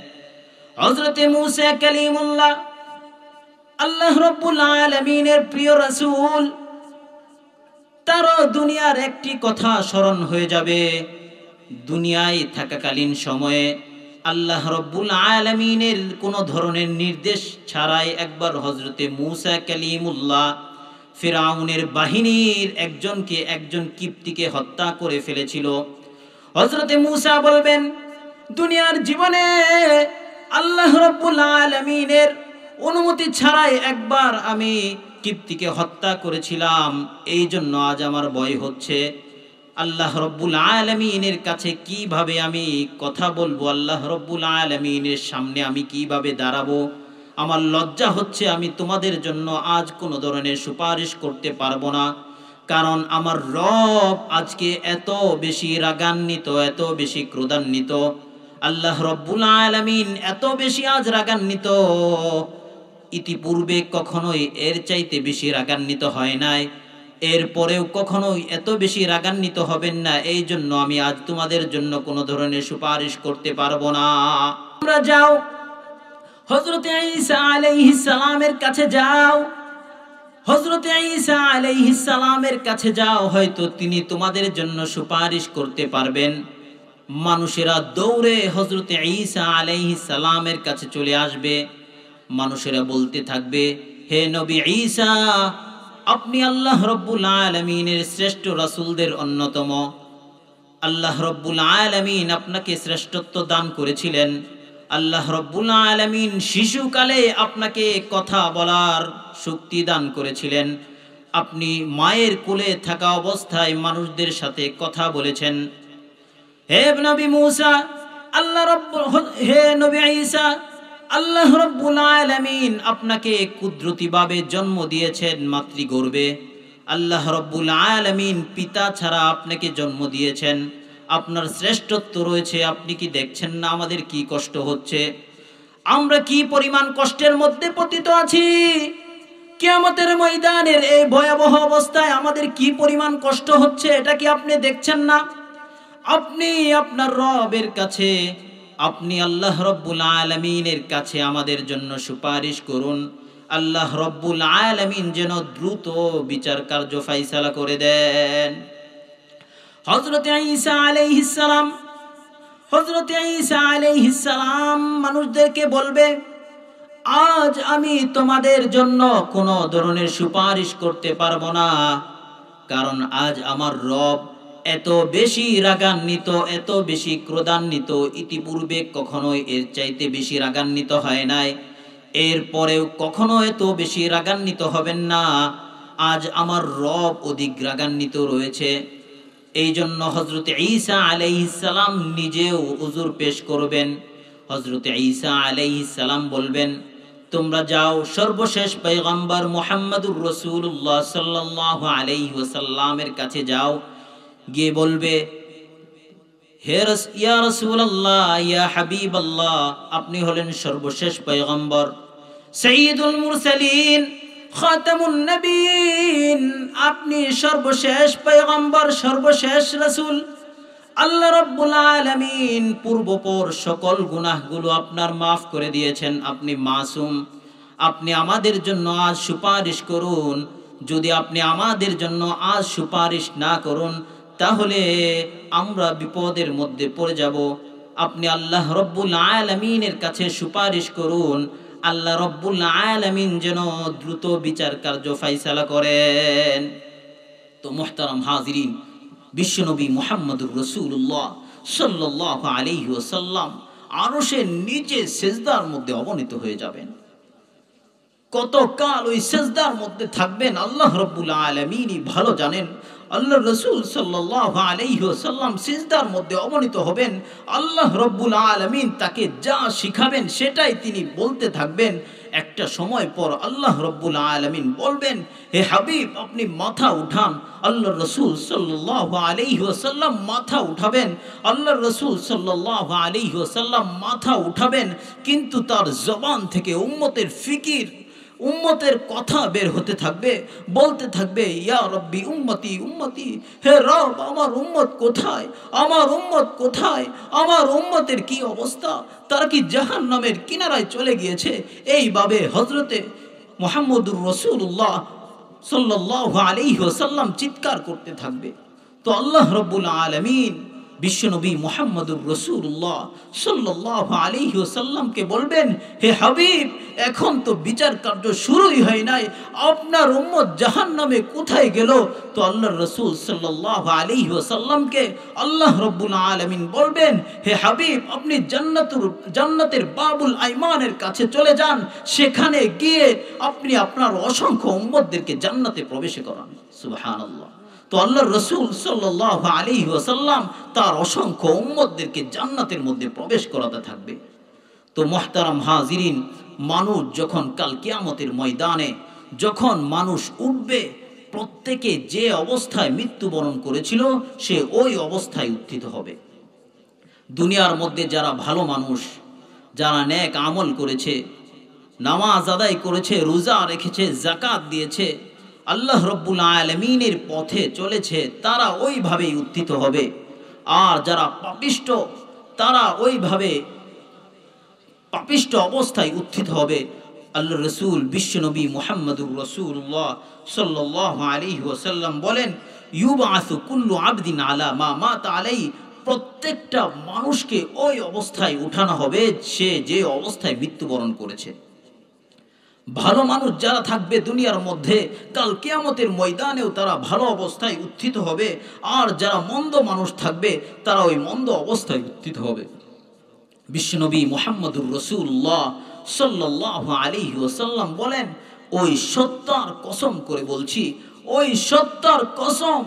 হযরত মূসা কালিমুল্লাহ, আল্লাহ রাব্বুল আলামিনের প্রিয় রাসূল, তার দুনিয়ার একটি কথা স্মরণ হয়ে যাবে। দুনিয়ায় থাকাকালীন সময়ে আল্লাহ রাব্বুল আলামিনের কোনো ধরনের নির্দেশ ছাড়াই একবার হযরতে মূসা কালিমুল্লাহ ফিরআউনের বাহিনীর একজন কিপ্তিকে হত্যা করে ফেলেছিল। হযরতে মূসা বলবেন, দুনিয়ার জীবনে আল্লাহ রাব্বুল আলামিনের অনুমতি ছাড়াই একবার আমি কিপ্তিকে হত্যা করেছিলাম, এই জন্য আজ আমার ভয় হচ্ছে। আল্লাহ রাব্বুল আলামিনের কাছে কিভাবে আমি কথা বলবো, আল্লাহ রাব্বুল আলামিনের সামনে আমি কিভাবে দাঁড়াবো, আমার লজ্জা হচ্ছে। আমি তোমাদের জন্য আজ কোনো ধরনের সুপারিশ করতে পারবো না, কারণ আমার রব আজকে এত বেশি রাগান্বিত, এত বেশি ক্রোধান্বিত। আল্লাহ রাব্বুল আলামিন এত বেশি আজ রাগান্বিত, ইতিপূর্বে কখনোই এর চাইতে বেশি রাগান্বিত হয় নাই, এরপরেও কখনোই এত বেশি রাগান্বিত হবেন না। এই জন্য আমি আজ তোমাদের জন্য কোনো ধরনের সুপারিশ করতে পারবো না। তোমরা যাও, হযরত ঈসা আলাইহিস সালামের কাছে যাও। হযরত ঈসা আলাইহিস সালামের কাছে যাও, হয়তো তিনি তোমাদের জন্য সুপারিশ করতে পারবেন। মানুষেরা দৌড়ে হযরত ঈসা আলাইহিস সালামের কাছে চলে আসবে। মানুষেরা বলতে থাকবে, হে নবী ঈসা, আপনি আল্লাহ রাব্বুল আলামিনের শ্রেষ্ঠ রাসূলদের অন্যতম। আল্লাহ রাব্বুল আলামিন আপনাকে শ্রেষ্ঠত্ব দান করেছিলেন। আল্লাহ রাব্বুল আলামিন শিশুকালে আপনাকে কথা বলার শক্তি দান করেছিলেন। আপনি মায়ের কোলে থাকা অবস্থায় মানুষদের সাথে কথা বলেছেন। হে নবী মূসা, হে নবী ঈসা, আল্লাহ রাব্বুল আলামিন আপনাকে কুদরতিভাবে জন্ম দিয়েছেন মাতৃগর্ভে। আল্লাহ রাব্বুল আলামিন পিতা ছাড়া আপনাকে জন্ম দিয়েছেন। আপনার শ্রেষ্ঠত্ব রয়েছে। আপনি কি দেখছেন না আমাদের কি কষ্ট হচ্ছে? আমরা কি পরিমাণ কষ্টের মধ্যে পতিত আছি? কিয়ামতের ময়দানের এই ভয়াবহ অবস্থায় আমাদের কি পরিমাণ কষ্ট হচ্ছে, এটা কি আপনি দেখছেন না? আপনি আপনার রবের কাছে, আপনি আল্লাহ রাব্বুল আলামিনের কাছে আমাদের জন্য সুপারিশ করুন। আল্লাহ রাব্বুল আলামিন যেন দ্রুত বিচার কার্য ফয়সালা করে দেন। হযরত ঈসা আলাইহিস সালাম, হযরত ঈসা আলাইহিস সালাম মানুষদেরকে বলবে, আজ আমি তোমাদের জন্য কোনো ধরনের সুপারিশ করতে পারবো না, কারণ আজ আমার রব এত বেশি রাগান্বিত, এত বেশি ক্রোধান্বিত, ইতিপূর্বে কখনোই এর চাইতে বেশি রাগান্বিত হয় নাই, এরপরেও কখনো এত বেশি রাগান্বিত হবেন না। আজ আমার রব অধিক রাগান্বিত রয়েছে। এই জন্য হযরত ঈসা আলাইহিস সালাম নিজেও উযর পেশ করবেন। হযরত ঈসা আলাইহিস সালাম বলবেন, তোমরা যাও সর্বশেষ পয়গম্বর মুহাম্মদুর রাসূলুল্লাহ সাল্লাল্লাহু আলাইহি ওয়াসাল্লামের কাছে যাও, গিয়ে বলবে, হে ইয়া রাসূলুল্লাহ, ইয়া হাবিবাল্লাহ, আপনি হলেন সর্বশেষ পয়গম্বর, সাইয়্যিদুল মুরসালিন, খাতামুন নবিয়্যিন, আপনি সর্বশেষ পয়গম্বর, সর্বশেষ রাসূল। আল্লাহ রাব্বুল আলামিন পূর্বপর সকল গুনাহগুলো আপনার মাফ করে দিয়েছেন, আপনি মাসুম। আপনি আমাদের জন্য আজ সুপারিশ করুন। যদি আপনি আমাদের জন্য আজ সুপারিশ না করুন তাহলে আমরা বিপদের মধ্যে পড়ে যাব। আপনি আল্লাহ রাব্বুল আলামিনের কাছে সুপারিশ করুন, আল্লাহ রাব্বুল আলামিন যেন দ্রুত বিচার কার্য ফায়সালা করেন। তো মুহতারাম হাজিরিন, বিশ্বনবী মুহাম্মদুর রাসূলুল্লাহ সাল্লাল্লাহু আলাইহি ওয়াসাল্লাম আরশের নিচে সিজদার মধ্যে অবনীত হয়ে যাবেন। কতকাল ওই সিজদার মধ্যে থাকবেন আল্লাহ রাব্বুল আলামিনই ভালো জানেন। আল্লাহ রাসূল সাল্লাল্লাহু আলাইহি ওয়াসাল্লাম সিজদার মধ্যে অবনীত হবেন। আল্লাহ রাব্বুল আলামিন তাকে যা শিখাবেন সেটাই তিনি বলতে থাকবেন। একটা সময় পর আল্লাহ রাব্বুল আলামিন বলবেন, হে হাবিব, আপনি মাথা উঠান। আল্লাহ রাসূল সাল্লাল্লাহু আলাইহি ওয়াসাল্লাম মাথা উঠাবেন। আল্লাহ রাসূল সাল্লাল্লাহু আলাইহি ওয়াসাল্লাম মাথা উঠাবেন, কিন্তু তার জবান থেকে উম্মতের ফিকির, উম্মতের কথা বের হতে থাকবে, বলতে থাকবে, ইয়া রব্বি উম্মতি উম্মতি, হে রব, আমার উম্মত কোথায়, আমার উম্মত কোথায়, আমার উম্মতের কি অবস্থা, তারা কি জাহান্নামের কিনারায় চলে গিয়েছে। এইভাবে হযরতে মুহাম্মদুর রাসূলুল্লাহ সাল্লাল্লাহু আলাইহি ওয়াসাল্লাম চিৎকার করতে থাকবে। তো আল্লাহ রাব্বুল আলামিন বিশ্বনবী মুহাম্মদুর রাসূলুল্লাহ সাল্লাল্লাহু আলাইহি ওয়াসাল্লামকে বলবেন, হে হাবিব, এখন তো বিচার কার্য শুরুই হয় নাই, আপনার উম্মত জাহান্নামে কোথায় গেল। তো আল্লাহর রাসূল সাল্লাল্লাহু আলাইহি ওয়াসাল্লামকে আল্লাহ রাব্বুল আলামিন বলবেন, হে হাবিব, আপনি জান্নাতের বাবুল আইমানের কাছে চলে যান, সেখানে গিয়ে আপনি আপনার অসংখ্য উম্মতদেরকে জান্নাতে প্রবেশ করান। সুবহানাল্লাহ। তো আল্লাহর রাসূল সাল্লাল্লাহু আলাইহি ওয়াসাল্লাম তার অসংখ্য উম্মতদেরকে জান্নাতের মধ্যে প্রবেশ করাতে থাকবে। তো মুহতারাম হাজিরিন, মানুষ যখন কাল কিয়ামতের ময়দানে যখন মানুষ উঠবে, প্রত্যেকে যে অবস্থায় মৃত্যুবরণ করেছিল সে ওই অবস্থায় উত্থিত হবে। দুনিয়ার মধ্যে যারা ভালো মানুষ, যারা নেক আমল করেছে, নামাজ আদায় করেছে, রোজা রেখেছে, যাকাত দিয়েছে, আল্লাহ রাব্বুল আলামিনের পথে চলেছে, তারা ওইভাবেই উত্থিত হবে। আর যারা পাপিষ্ট, তারা ওইভাবে পাপিষ্ট অবস্থায় উত্থিত হবে। আল্লাহ রাসূল বিশ্বনবী মুহাম্মদুর রাসূলুল্লাহ সাল্লাল্লাহু আলাইহি ওয়াসাল্লাম বলেন, ইউবাসু কুল্লু আবদিন আলা মা মাতা আলাইহি, প্রত্যেকটা মানুষকে ওই অবস্থায় উঠানো হবে সে যে অবস্থায় মৃত্যুবরণ করেছে। ভালো মানুষ যারা থাকবে দুনিয়ার মধ্যে, কাল কিয়ামতের ময়দানেও তারা ভালো অবস্থায় উত্থিত হবে। আর যারা মন্দ মানুষ থাকবে তারা ওই মন্দ অবস্থায় উত্থিত হবে। বিশ্বনবী মুহাম্মদুর রাসূলুল্লাহ সাল্লাল্লাহু আলাইহি ওয়াসাল্লাম বলেন, ওই সত্তার কসম করে বলছি, ওই সত্তার কসম,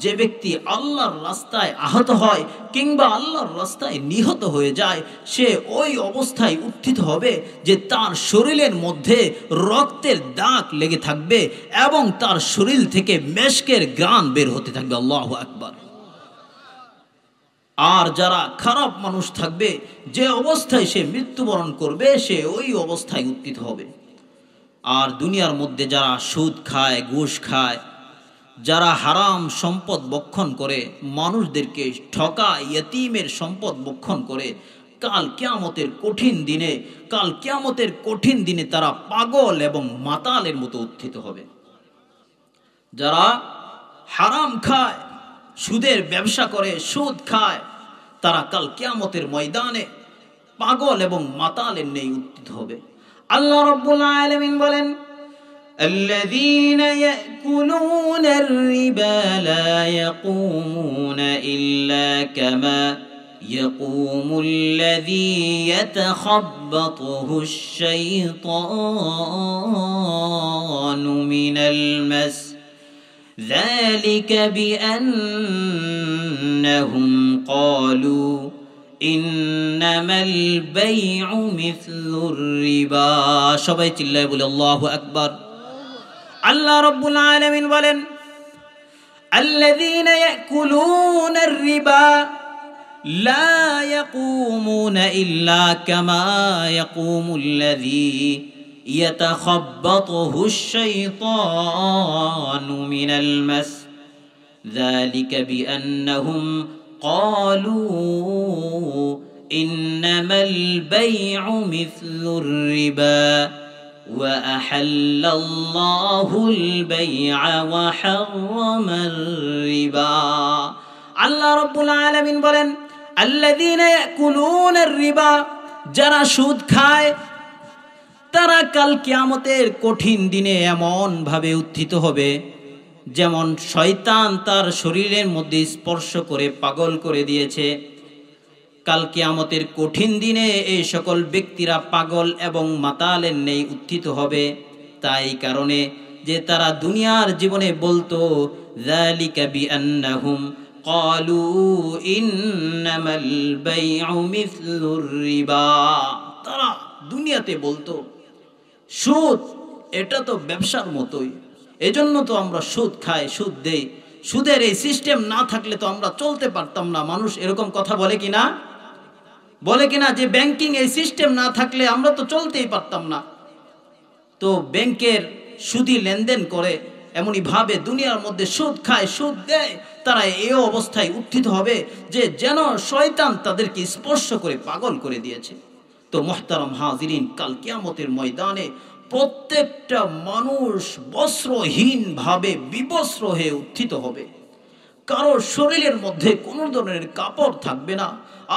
যে ব্যক্তি আল্লাহর রাস্তায় আহত হয় কিংবা আল্লাহর রাস্তায় নিহত হয়ে যায়, সে ওই অবস্থায় উত্থিত হবে যে তার শরীরের মধ্যে রক্তের দাগ লেগে থাকবে এবং তার শরীর থেকে মেশকের ঘ্রাণ বের হতে থাকবে। আল্লাহু আকবার। আর যারা খারাপ মানুষ থাকবে, যে অবস্থায় সে মৃত্যুবরণ করবে সে ওই অবস্থায় উত্থিত হবে। আর দুনিয়ার মধ্যে যারা সুদ খায়, ঘুষ খায়, যারা হারাম সম্পদ ভক্ষণ করে, মানুষদেরকে ঠকায়, ইয়তীমের সম্পদ ভক্ষণ করে, কাল কিয়ামতের কঠিন দিনে তারা পাগল এবং মাতালের মতো উত্থিত হবে। যারা হারাম খায়, সুদের ব্যবসা করে, সুদ খায়, তারা কাল কিয়ামতের ময়দানে পাগল এবং মাতালের ন্যায় উত্থিত হবে। আল্লাহ রাব্বুল আলামিন বলেন, الذين يأكلون الربا لا يقومون إلا كما يقوم الذي يتخبطه الشيطان من المس ذلك بأنهم قالوا إنما البيع مثل الربا সবাই চিল্লায় বলে আল্লাহু আকবার। আল্লাহ রাব্বুল আলামিন বলেন, الذين يأكلون الربا لا يقومون إلا كما يقوم الذي يتخبطه الشيطان من المس ذلك بأنهم قالوا إنما البيع مثل الربا وأحل الله البيع وحرم الربا আল্লাহ রাব্বুল আলামিন বলেন, الذين يأكلون الربا যারা সুদ খায় তারা কাল কিয়ামতের কঠিন দিনে এমন ভাবে উত্থিত হবে যেমন শয়তান তার শরীরের মধ্যে স্পর্শ করে পাগল করে দিয়েছে। কাল কিয়ামতের কঠিন দিনে এই সকল ব্যক্তিরা পাগল এবং মাতালের ন্যায় উত্থিত হবে। তাই কারণে যে তারা দুনিয়ার জীবনে বলতো, যালিকা বিআন্নাহুম ক্বালু ইন্নামাল বাইউ মিসলুর রিবা, তারা দুনিয়াতে বলতো সুদ এটা তো ব্যবসার মতোই, এজন্য তো আমরা সুদ খাই, সুদ দেই, সুদের এই সিস্টেম না থাকলে তো আমরা চলতে পারতাম না। মানুষ এরকম কথা বলে কিনা? বলে কিনা যে ব্যাংকিং এই সিস্টেম না থাকলে আমরা তো চলতেই পারতাম না। তো ব্যাংকের সুদি লেনদেন করে, এমনই ভাবে দুনিয়ার মধ্যে সুদ খায়, সুদ দেয়, তারা এই অবস্থায় উত্থিত হবে যে যেন শয়তান তাদেরকে স্পর্শ করে পাগল করে দিয়েছে। তো মুহতারাম হাজিরিন, কাল কিয়ামতের ময়দানে প্রত্যেকটা মানুষ বস্ত্রহীন ভাবে বিবস্ত্র হয়ে উত্থিত হবে। কারো শরীরের মধ্যে কোনো ধরনের কাপড় থাকবে না।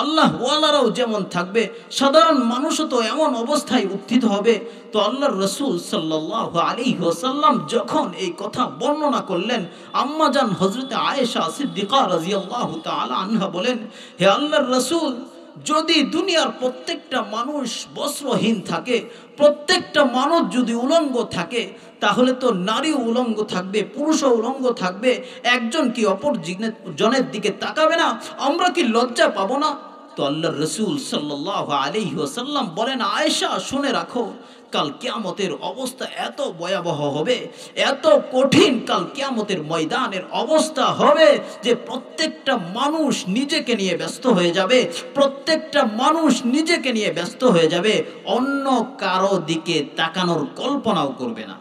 আল্লাহ ওয়ালারাও যেমন থাকবে, সাধারণ মানুষও তো এমন অবস্থায় উত্থিত হবে। তো আল্লাহর রাসূল সাল্লাল্লাহু আলাইহি ওয়াসাল্লাম যখন এই কথা বর্ণনা করলেন, আম্মাজান হযরত আয়েশা সিদ্দিকা রাদিয়াল্লাহু তাআলা আনহা বলেন, হে আল্লাহর রাসূল, যদি দুনিয়ার প্রত্যেকটা মানুষ বস্ত্রহীন থাকে, প্রত্যেকটা মানুষ যদি উলঙ্গ থাকে, তাহলে তো নারীও উলঙ্গ থাকবে, পুরুষও উলঙ্গ থাকবে, একজন কি অপর জনের দিকে তাকাবে না? আমরা কি লজ্জা পাবো না? তো আল্লাহর রাসূল সাল্লাল্লাহু আলাইহি ওয়াসাল্লাম বলেন, আয়েশা শুনে রাখো, কাল কিয়ামতের অবস্থা এত ভয়াবহ হবে, এত কঠিন কাল কিয়ামতের ময়দানের অবস্থা হবে যে প্রত্যেকটা মানুষ নিজেকে নিয়ে ব্যস্ত হয়ে যাবে, প্রত্যেকটা মানুষ নিজেকে নিয়ে ব্যস্ত হয়ে যাবে, অন্য কারো দিকে তাকানোর কল্পনাও করবে না।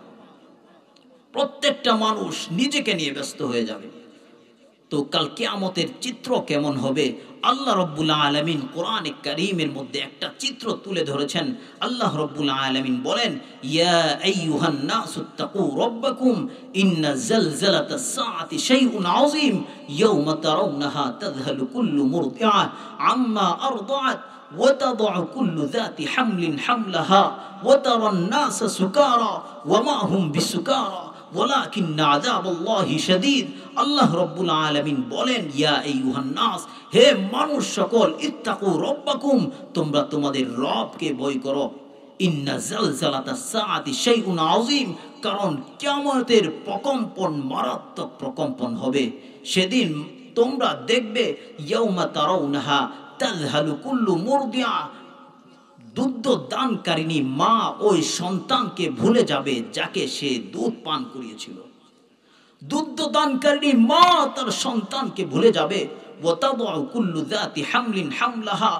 প্রত্যেকটা মানুষ নিজেকে নিয়ে ব্যস্ত হয়ে যাবে। তো কাল কিয়ামতের চিত্র কেমন হবে? আল্লাহ রাব্বুল আলামিন কোরআনে কারীমের মধ্যে একটা চিত্র তুলে ধরেছেন। আল্লাহ রাব্বুল আলামিন বলেন, ইয়া আইয়ুহান নাসুত্তাকু রাব্বাকুম ইন্না যালযালাতাস সাআতি শাইউন আযীম ইয়াওমা তারাউনাহা তাযহালু কুল্লু মুরদিআ আম্মা আরদাআত ওয়া তাদউ কুল্লু যাতি হামলিন হামলাহা ওয়া তারান নাসা সুকারা ওয়া মা হুম বিসুকারা ওয়ালাকিন্না আযাবাল্লাহি শাদীদ। আল্লাহ রাব্বুল আলামিন বলেন, ইয়া আইয়ুহান নাস, হে মানুষ সকল, ইত্তাকু রাব্বাকুম, তোমরা তোমাদের রবকে ভয় করো। ইন্না যালযালাতাস সাআতি শাইউন আযীম, কারণ কিয়ামতের প্রকম্পন মারাত্মক প্রকম্পন হবে। সেদিন তোমরা দেখবে, ইয়াউমা তারাউনাহা তাযহালু কুল্লু মুরদিআ, দুধ দানকারিনী মা ওই সন্তানকে ভুলে যাবে যাকে সে দুধ পান করিয়েছিল। দুধ দানকারিনী মা তার সন্তানকে ভুলে যাবে। ওয়াতাদউ কুল্লু যাতি হামলিন হামলাহা,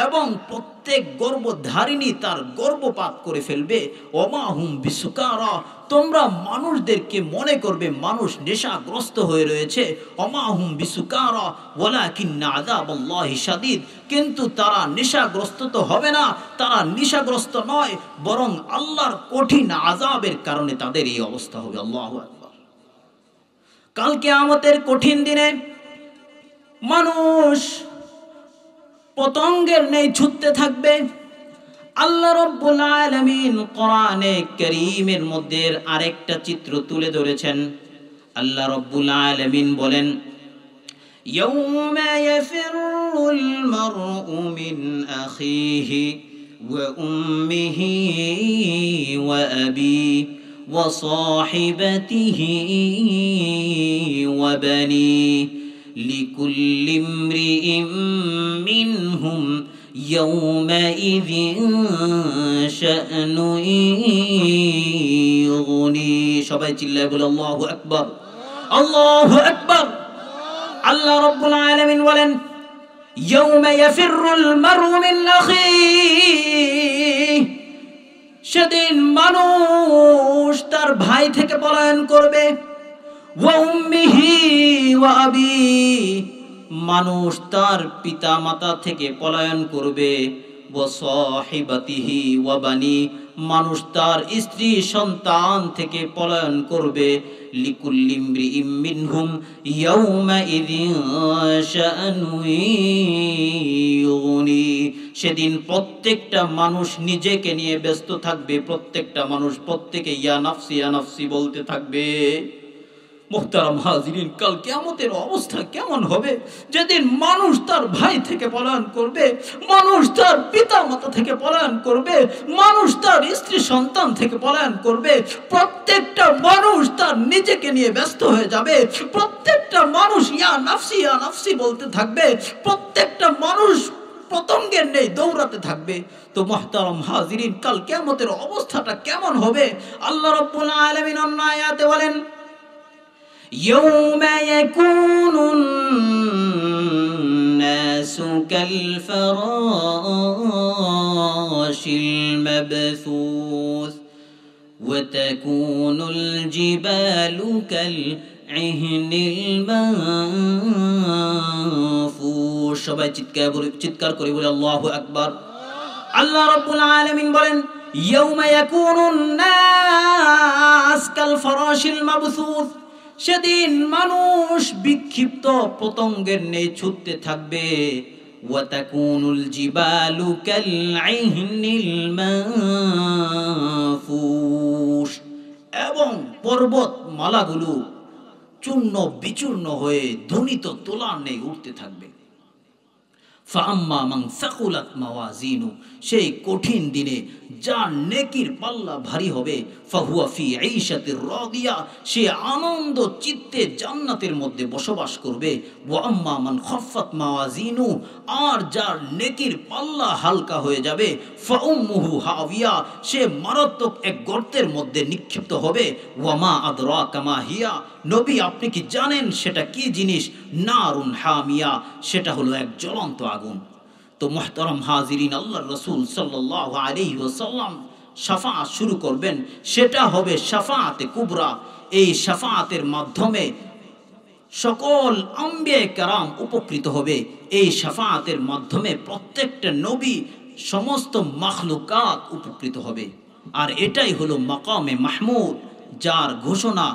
এবং প্রত্যেক গর্ভধারিণী তার গর্ভপাত করে ফেলবে। ওমা হুম বিসুকারা, তোমরা মানুষদেরকে মনে করবে মানুষ নেশাগ্রস্ত হয়ে রয়েছে। ওমা হুম বিসুকারা ওয়ালাকিন্না আযাবাল্লাহি শাদীদ, কিন্তু তারা নেশাগ্রস্ত তো হবে না, তারা নেশাগ্রস্ত নয়, বরং আল্লাহর কঠিন আযাবের কারণে তাদের এই অবস্থা হবে। আল্লাহু আকবার। কাল কিয়ামতের কঠিন দিনে মানুষ পতঙ্গের ন্যায় ছুটতে থাকবে। আল্লাহ রাব্বুল আলামিন কোরআনে কারীমের মধ্যে আরেকটা চিত্র তুলে ধরেছেন। আল্লাহ রাব্বুল আলামিন বলেন, ইয়াউমা ইয়াফিরুল মারউ মিন আখিহি ওয়া উম্মিহি ওয়া আবিহি ওয়া সাহিবাতিহি ওয়া বানিহি লিকুল্লি ইমরিইম মিনহুম يومئذ شأن يغني সবাই চিল্লায় বলে আল্লাহু আকবার, আল্লাহু আকবার। আল্লাহ রাব্বুল আলামিন বলেন, ইয়াউমা ইয়াফিরুল মারউ মিন আখিহি, সেদিন মানুষ তার ভাই থেকে পলায়ন করবে, ওয়া উম্মিহি ওয়া আবিহি, মানুষ তার পিতা মাতা থেকে পলায়ন করবে, ওয়া সাহিবাতিহি ওয়া বানি, মানুষ তার স্ত্রী সন্তান থেকে পলায়ন করবে, লিকুল্লি ইমরিইম মিনহুম ইয়াউমাইযিন শাআনু ইউগনি, সেদিন প্রত্যেকটা মানুষ নিজেকে নিয়ে ব্যস্ত থাকবে, প্রত্যেকটা মানুষ প্রত্যেকে ইয়া নাফসি ইয়া নাফসি বলতে থাকবে। মুহতারাম হাজিরিন, কাল কিয়ামতের অবস্থা কেমন হবে? যেদিন মানুষ তার ভাই থেকে পলায়ন করবে, মানুষ তার পিতা মাতা থেকে পলায়ন করবে, মানুষ তার স্ত্রী সন্তান থেকে পলায়ন করবে, প্রত্যেকটা মানুষ তার নিজেকে নিয়ে ব্যস্ত হয়ে যাবে, প্রত্যেকটা মানুষ ইয়া নাফসি বলতে থাকবে, প্রত্যেকটা মানুষ পতঙ্গের নেই দৌড়াতে থাকবে। তো মুহতারাম হাজিরিন, কাল কিয়ামতের অবস্থাটা কেমন হবে? আল্লাহ রাব্বুল আলামিন অন্য আয়াতে বলেন, يوم يكون الناس كالفراش المبثوث وتكون الجبال كالعهن المنفوش সবাই চিৎকার করে বলে আল্লাহু আকবার। আল্লাহ রাব্বুল আলামিন বলেন, ইয়াউমা ইয়াকুনুন নাস কাল ফারাশিল মাবসুস, সেদিন মানুষ বিক্ষিপ্ত পতঙ্গের ন্যায় ছুটতে থাকবে, ওয়া তাকুনুল জিবালু কালঈহনিল মানফুশ, এবং পর্বত মালাগুলো চূর্ণ বিচূর্ণ হয়ে ধ্বনিত তোলার ন্যায় উঠতে থাকবে। ফাআম্মা মান সাকুলাত মাওয়াজিনু, সেই কঠিন দিনে যার নেকির পাল্লা ভারী হবে, ফাহুয়া ফি ঈশাতির রাদিয়া, সে আনন্দ চিত্তে জান্নাতের মধ্যে বসবাস করবে। ওয়া আম্মা মান খাফফাত মাওয়াজিনু, আর যার নেকির পাল্লা হালকা হয়ে যাবে, ফাউম্মুহু হাবিয়া, সে মারাত্মক এক গর্তের মধ্যে নিক্ষিপ্ত হবে। ওয়া মা আদরাকা মা হিয়া, নবী আপনি কি জানেন সেটা কি জিনিস? নারুন হামিয়া, সেটা হলো এক জ্বলন্ত আগুন। তো মুহতারাম হাজিরিন, আল্লাহর রাসূল সাল্লাল্লাহু আলাইহি ওয়াসাল্লাম শাফাআত শুরু করবেন, সেটা হবে শাফাআতে কুবরা। এই শাফাআতের মাধ্যমে সকল আম্বিয়া কেরাম উপকৃত হবে। এই শাফাআতের মাধ্যমে প্রত্যেকটা নবী, সমস্ত মাখলুকাত উপকৃত হবে। আর এটাই হলো মাকামে মাহমুদ, যার ঘোষণা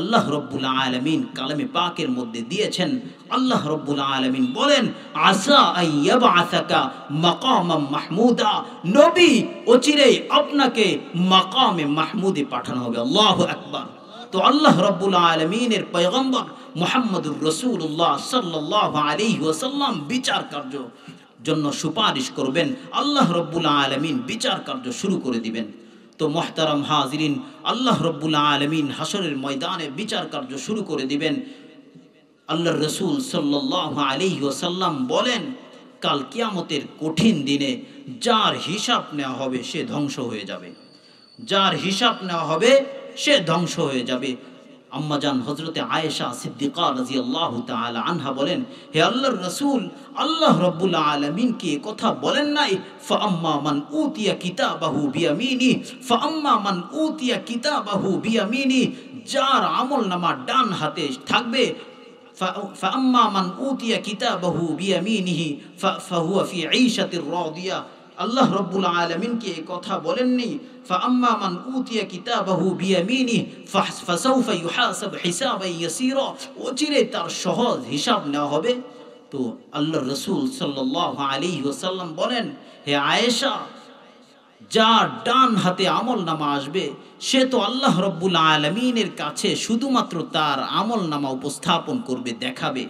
আল্লাহ রাব্বুল আলামিন কালামে পাকের মধ্যে দিয়েছেন। আল্লাহ রাব্বুল আলামিন বলেন, আসা আইয়াবআসাকা মাকামাম মাহমুদা, নবী অচিরেই আপনাকে মাকামে মাহমুদে পাঠানো হবে। আল্লাহু আকবার। তো আল্লাহ রাব্বুল আলামিনের পয়গম্বর মুহাম্মদুর রাসূলুল্লাহ সাল্লাল্লাহু আলাইহি ওয়াসাল্লাম বিচার কার্য জন্য সুপারিশ করবেন, আল্লাহ রাব্বুল আলামিন বিচার কার্য শুরু করে দিবেন। তো মুহতারাম হাজিরিন, আল্লাহ রাব্বুল আলামিন হাসরের ময়দানে বিচার কার্য শুরু করে দিবেন। আল্লাহর রাসূল সাল্লাল্লাহু আলাইহি ওয়াসাল্লাম বলেন, কাল কিয়ামতের কঠিন দিনে যার হিসাব নেওয়া হবে সে ধ্বংস হয়ে যাবে, যার হিসাব নেওয়া হবে সে ধ্বংস হয়ে যাবে। আম্মাজান হযরতে আয়েশা সিদ্দিকা রাদিয়াল্লাহু তাআলা আনহা বলেন, হে আল্লাহর রাসূল, আল্লাহ রাব্বুল আলামিন কি কথা বলেন নাই, ফাআম্মা মান উতিয়া কিতাবাহু বিয়ামিনি, ফাআম্মা মান উতিয়া কিতাবাহু বিয়ামিনি, যার আমলনামা ডান হাতে থাকবে, ফাআম্মা মান উতিয়া কিতাবাহু বিয়ামিনিহি ফাহুয়া ফি ঈশাতির রাদিয়া। আল্লাহ রাব্বুল আলামিন কি এই কথা বলেননি, ফাআম্মা মান উতিয়া কিতাবাহু বিয়ামিনিহি ফাসাউফা ইউহাসাব হিসাবান ইয়াসীরা, অচিরে তার সহজ হিসাব নেওয়া হবে। তো আল্লাহর রাসূল সাল্লাল্লাহু আলাইহি ওয়াসাল্লাম বলেন, হে আয়েশা, যার ডান হাতে আমল নামা আসবে সে তো আল্লাহ রব্বুল আলামিনের কাছে শুধুমাত্র তার আমল নামা উপস্থাপন করবে, দেখাবে,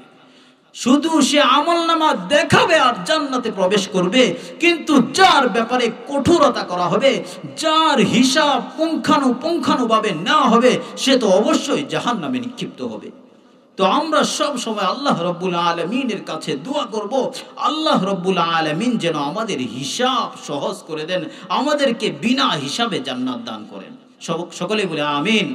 শুধু সে আমল নামা দেখাবে আর জান্নাতে প্রবেশ করবে। কিন্তু যার ব্যাপারে কঠোরতা করা হবে, যার হিসাব পুঙ্খানুপুঙ্খানুভাবে নেওয়া হবে, সে তো অবশ্যই জাহান্নামে নিক্ষিপ্ত হবে। তো আমরা সব সময় আল্লাহ রব্বুল আলামিনের কাছে দোয়া করব, আল্লাহ রব্বুল আলামিন যেন আমাদের হিসাব সহজ করে দেন, আমাদেরকে বিনা হিসাবে জান্নাত দান করেন। সকলে বলে আমিন।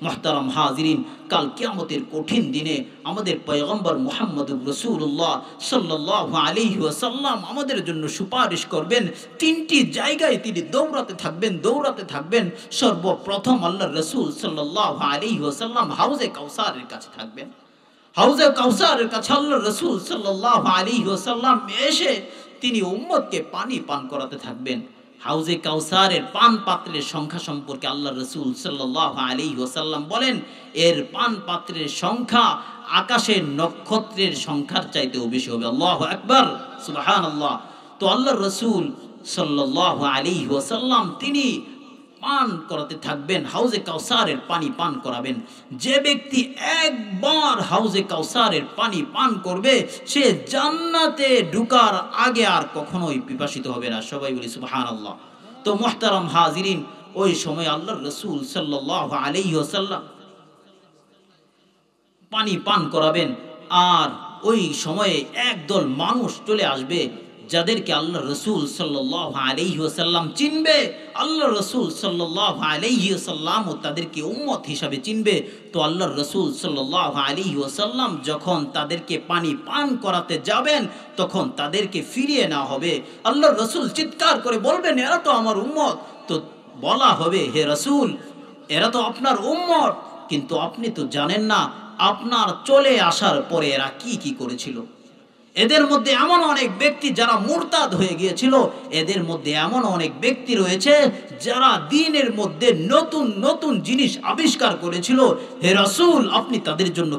মুহতারাম হাজিরিন, কাল কিয়ামতের কঠিন দিনে আমাদের পয়গম্বর মুহাম্মদুর রাসূলুল্লাহ সাল্লাল্লাহু আলাইহি ওয়াসাল্লাম আমাদের জন্য সুপারিশ করবেন। তিনটি জায়গায় তিনি দৌড়াতে থাকবেন। সর্বপ্রথম আল্লাহর রাসূল সাল্লাল্লাহু আলাইহি ওয়াসাল্লাম হাউজে কাউসারের কাছে থাকবেন। হাউজে কাউসারের কাছে আল্লাহর রাসূল সাল্লাল্লাহু আলাইহি ওয়াসাল্লাম এসে তিনি উম্মতকে পানি পান করাতে থাকবেন। হাউজে কাউসারের পান পাত্রের সংখ্যা সম্পর্কে আল্লাহ রাসূল সাল্লাল্লাহু আলাইহি ওয়াসাল্লাম বলেন, এর পান পাত্রের সংখ্যা আকাশের নক্ষত্রের সংখ্যার চাইতেও বেশি হবে। আল্লাহু আকবার, সুবহানাল্লাহ। তো আল্লাহ রাসূল সাল্লাল্লাহু আলাইহি ওয়াসাল্লাম তিনি পান করাতে থাকবেন, হাউজে কাউসারের পানি পান করাবেন। যে ব্যক্তি একবার হাউজে কাউসারের পানি পান করবে সে জান্নাতে ঢোকার আগে আর কখনোই পিপাসিত হবে না। সবাই বলি সুবহানাল্লাহ। তো মুহতারাম হাজিরিন, ওই সময় আল্লাহর রাসূল সাল্লাল্লাহু আলাইহি ওয়াসাল্লাম পানি পান করাবেন। আর ওই সময়ে একদল মানুষ চলে আসবে যাদেরকে আল্লাহ রাসূল সাল্লাল্লাহু আলাইহি ওয়াসাল্লাম চিনবে। আল্লাহ রাসূল সাল্লাল্লাহু আলাইহি ওয়াসাল্লাম ও তাদেরকে উম্মত হিসাবে চিনবে। তো আল্লাহ রাসূল সাল্লাল্লাহু আলাইহি ওয়াসাল্লাম যখন তাদেরকে পানি পান করাতে যাবেন তখন তাদেরকে ফিরিয়ে নেওয়া হবে। আল্লাহ রাসূল চিৎকার করে বলবেন, এরা তো আমার উম্মত। তো বলা হবে, হে রাসূল, এরা তো আপনার উম্মত, কিন্তু আপনি তো জানেন না আপনার চলে আসার পরে এরা কি করেছিল। এদের মধ্যে এমন অনেক ব্যক্তি যারা মুরতাদ হয়ে গিয়েছিল, এদের মধ্যে এমন অনেক ব্যক্তি রয়েছে যারা দ্বীনের মধ্যে নতুন নতুন জিনিস আবিষ্কার করেছিল। হে রাসূল, আপনি তাদের জন্য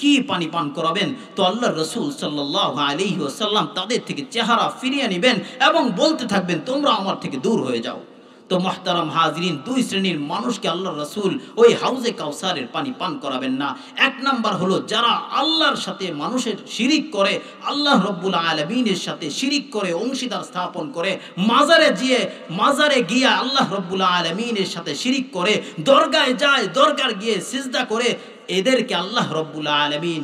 কি পানি পান করাবেন? তো আল্লাহর রাসূল সাল্লাল্লাহু আলাইহি ওয়াসাল্লাম তাদের থেকে চেহারা ফিরিয়ে নেবেন এবং বলতে থাকবেন, তোমরা আমার থেকে দূর হয়ে যাও। তো মুহতারাম হাজিরিন, দুই শ্রেণীর মানুষকে আল্লাহর রাসূল ওই হাউজে কাউসারের পানি পান করাবেন না। এক নাম্বার হলো যারা আল্লাহর সাথে মানুষের শিরিক করে, আল্লাহ রব্বুল আলামিনের সাথে শিরিক করে, অংশীদার স্থাপন করে, মাজারে গিয়ে আল্লাহ রব্বুল আলামিনের সাথে শিরিক করে, দরগায় যায়, দরগার গিয়ে সিজদা করে, এদেরকে আল্লাহ রব্বুল আলামিন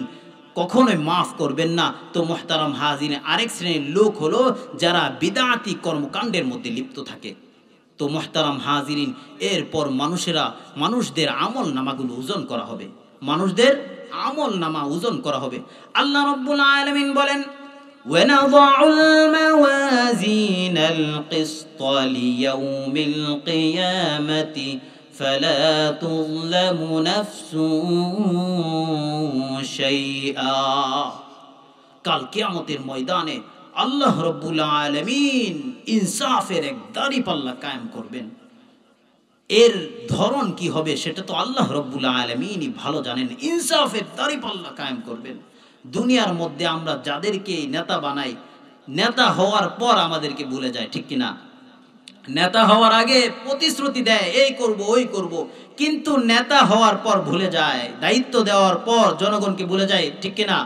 কখনোই মাফ করবেন না। তো মুহতারাম হাজিরিন, আরেক শ্রেণীর লোক হলো যারা বিদআতি কর্মকাণ্ডের মধ্যে লিপ্ত থাকে। তো মুহতারাম হাজিরিন, এরপর মানুষদের আমল নামাগুলো ওজন করা হবে, মানুষদের আমল নামা ওজন করা হবে। আল্লাহ রাব্বুল আলামিন বলেন, ওয়ানাযাউল মাওয়াজিনাল কিসতা লিয়াউমিল কিয়ামাতি ফালা তুযলামু নাফসুন শাইআ। কাল কিয়ামতের ময়দানে আল্লাহ রব্বুল আলামিন ইনসাফের এক দাঁড়িপাল্লা কায়েম করবেন। এর ধরন কি হবে সেটা তো আল্লাহ রব্বুল আলামিনই ভালো জানেন। ইনসাফের দাঁড়িপাল্লা কায়েম করবেন। দুনিয়ার মধ্যে আমরা যাদেরকে নেতা বানাই, নেতা হওয়ার পর আমাদেরকে ভুলে যায়, ঠিক কিনা? নেতা হওয়ার আগে প্রতিশ্রুতি দেয়, এই করব ওই করব, কিন্তু নেতা হওয়ার পর ভুলে যায়, দায়িত্ব দেওয়ার পর জনগণকে ভুলে যায়, ঠিক কিনা?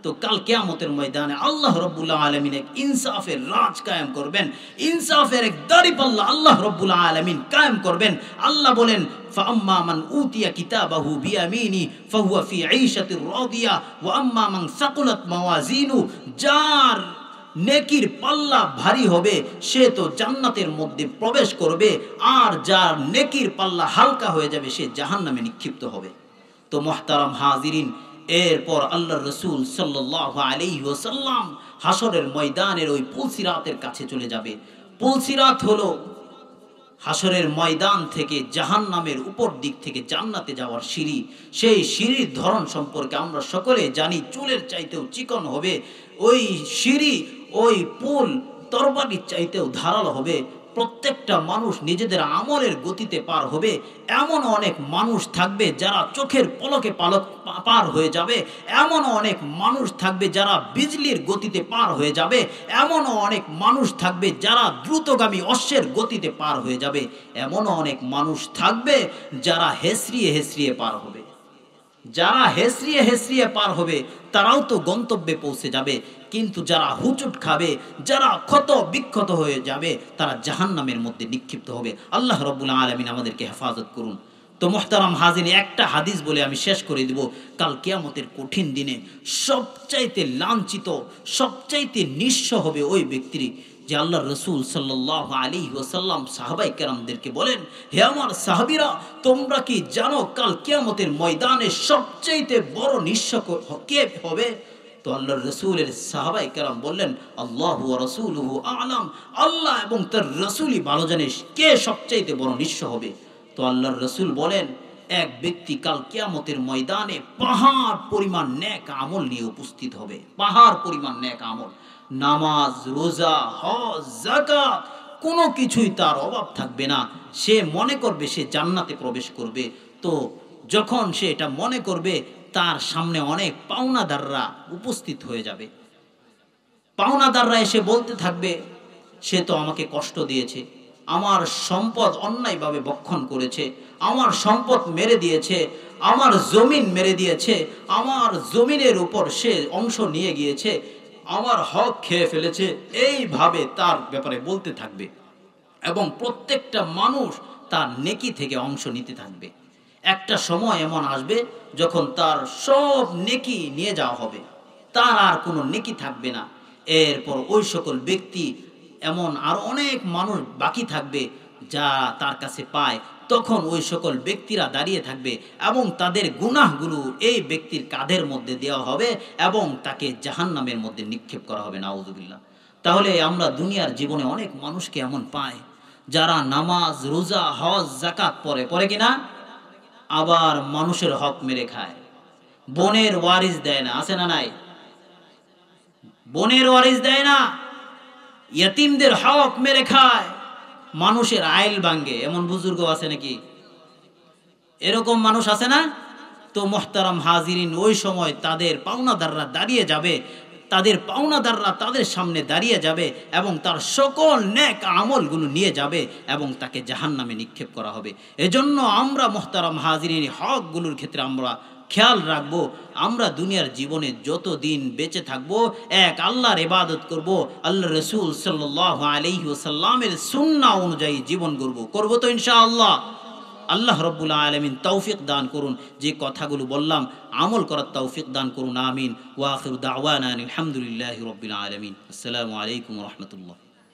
তো কাল কিয়ামতের ময়দানে আল্লাহ রব্বুল আলামিন এক ইনসাফের রাজ কায়েম করবেন, ইনসাফের এক দাঁড়িপাল্লা আল্লাহ রব্বুল আলামিন কায়েম করবেন। আল্লাহ বলেন, ফাআম্মা মান উতিয়া কিতাবাহু বিয়ামিনি ফাহুয়া ফি ঈশাতির রাদিয়া ওয়া আম্মা মান সাকুলাত মাওয়াজিনু, যার নেকির পাল্লা ভারী হবে সে তো জান্নাতের মধ্যে প্রবেশ করবে, আর যার নেকির পাল্লা হালকা হয়ে যাবে সে জাহান্নামে নিক্ষিপ্ত হবে। তো মুহতারাম হাজিরিন, এরপর আল্লাহর রাসূল সাল্লাল্লাহু আলাইহি ওয়াসাল্লাম হাসরের ময়দানের ওই পুলসিরাতের কাছে চলে যাবে। পুলসিরাত হলো হাসরের ময়দান থেকে জাহান্নামের উপর দিক থেকে জান্নাতে যাওয়ার সিঁড়ি। সেই সিঁড়ির ধরন সম্পর্কে আমরা সকলে জানি, চুলের চাইতেও চিকন হবে ওই সিঁড়ি। ওই পুল তরবারির চাইতেও ধারালো হবে। প্রত্যেকটা মানুষ নিজেদের আমলের গতিতে পার হবে। এমন অনেক মানুষ থাকবে যারা চোখের পলকে পার হয়ে যাবে। এমন অনেক মানুষ থাকবে যারা বিজলির গতিতে পার হয়ে যাবে। এমনও অনেক মানুষ থাকবে যারা দ্রুতগামী অশ্বের গতিতে পার হয়ে যাবে। এমনও অনেক মানুষ থাকবে যারা হেসরিয়ে হেসরিয়ে পার হবে। যারা হেসরিয়ে হেসরিয়ে পার হবে তারাও তো গন্তব্যে পৌঁছে যাবে, কিন্তু যারা হুচুট খাবে, যারা ক্ষত বিক্ষত হয়ে যাবে, তারা জাহান্নামের মধ্যে নিক্ষিপ্ত হবে। আল্লাহ রাব্বুল আলামিন আমাদেরকে হেফাজত করুন। তো মুহতারাম হাজির, একটা হাদিস বলে আমি শেষ করে দিব। কাল কিয়ামতের কঠিন দিনে সবচাইতে লাঞ্ছিত, সবচাইতে নিঃস্ব হবে ওই ব্যক্তি যে আল্লাহ রসুল সাল্লাল্লাহু আলাইহি ওয়াসাল্লাম সাহাবাই কেরামদেরকে বলেন, হে আমার সাহাবীরা, তোমরা কি জানো কাল কিয়ামতের ময়দানে সবচাইতে বড় নিঃস্ব কে হবে? তো আল্লাহর রসুলের সাহাবাই কেরাম বললেন, আল্লাহু ওয়া রাসূলুহু আ'লাম, আল্লাহ এবং তার রসুলই ভালো জানেন কে সবচাইতে বড় নিঃস্ব হবে। তো আল্লাহর রসুল বলেন, এক ব্যক্তি কাল কিয়ামতের ময়দানে পাহাড় পরিমাণ নেক আমল নিয়ে উপস্থিত হবে। পাহাড় পরিমাণ নেক আমল, নামাজ, রোজা, হজ, যাকাত, কোনো কিছুই তার অভাব থাকবে না। সে মনে করবে সে জান্নাতে প্রবেশ করবে। তো যখন সে এটা মনে করবে, তার সামনে অনেক পাওনাদাররা উপস্থিত হয়ে যাবে। পাওনাদাররা এসে বলতে থাকবে, সে তো আমাকে কষ্ট দিয়েছে, আমার সম্পদ অন্যায়ভাবে ভক্ষণ করেছে, আমার সম্পদ মেরে দিয়েছে, আমার জমিন মেরে দিয়েছে, আমার জমিনের উপর সে অংশ নিয়ে গিয়েছে, আমার হক খেয়ে ফেলেছে। এইভাবে তার ব্যাপারে বলতে থাকবে এবং প্রত্যেকটা মানুষ তার নেকি থেকে অংশ নিতে থাকবে। একটা সময় এমন আসবে যখন তার সব নেকি নিয়ে যাওয়া হবে, তার আর কোনো নেকি থাকবে না। এরপর ওই সকল ব্যক্তি, এমন আর অনেক মানুষ বাকি থাকবে যা তার কাছে পায়, তখন ওই সকল ব্যক্তিরা দাঁড়িয়ে থাকবে এবং তাদের গুনাহগুলো এই ব্যক্তির কাঁধের মধ্যে দেওয়া হবে এবং তাকে জাহান্নামের মধ্যে নিক্ষেপ করা হবে। নাউযুবিল্লাহ। তাহলে আমরা দুনিয়ার জীবনে অনেক মানুষকে এমন পাই যারা নামাজ, রোজা, হজ, যাকাত পড়ে কিনা, আবার মানুষের হক মেরে খায়, বোনের ওয়ারিস দেয় না, আছে না নাই? বোনের ওয়ারিস দেয় না, ইয়তিমদের হক মেরে খায়, মানুষের আইল ভাঙ্গে। এমন বুজুর্গ আছে নাকি? এরকম মানুষ আছে না? তো মুহতারাম হাজিরিন, ওই সময় তাদের পাওনাদাররা দাঁড়িয়ে যাবে, তাদের পাওনাদাররা তাদের সামনে দাঁড়িয়ে যাবে এবং তার সকল নেক আমলগুলো নিয়ে যাবে এবং তাকে জাহান্নামে নিক্ষেপ করা হবে। এজন্য আমরা মুহতারাম হাজিরিন হকগুলোর ক্ষেত্রে আমরা খেয়াল রাখবো। আমরা দুনিয়ার জীবনে যতদিন বেঁচে থাকবো, এক আল্লাহর ইবাদত করব, আল্লাহ রসুল সাল্লাল্লাহু আলাইহি ওয়াসাল্লামের সুন্নাহ অনুযায়ী জীবন করব তো ইনশাআল্লাহ। আল্লাহ রাব্বুল আলামিন তৌফিক দান করুন, যে কথাগুলো বললাম আমল করার তৌফিক দান করুন। আমিন। ওয়া আখিরু দাওয়ানা আলহামদুলিল্লাহি রাব্বিল আলামিন। আসসালামু আলাইকুম ওয়া রাহমাতুল্লাহ।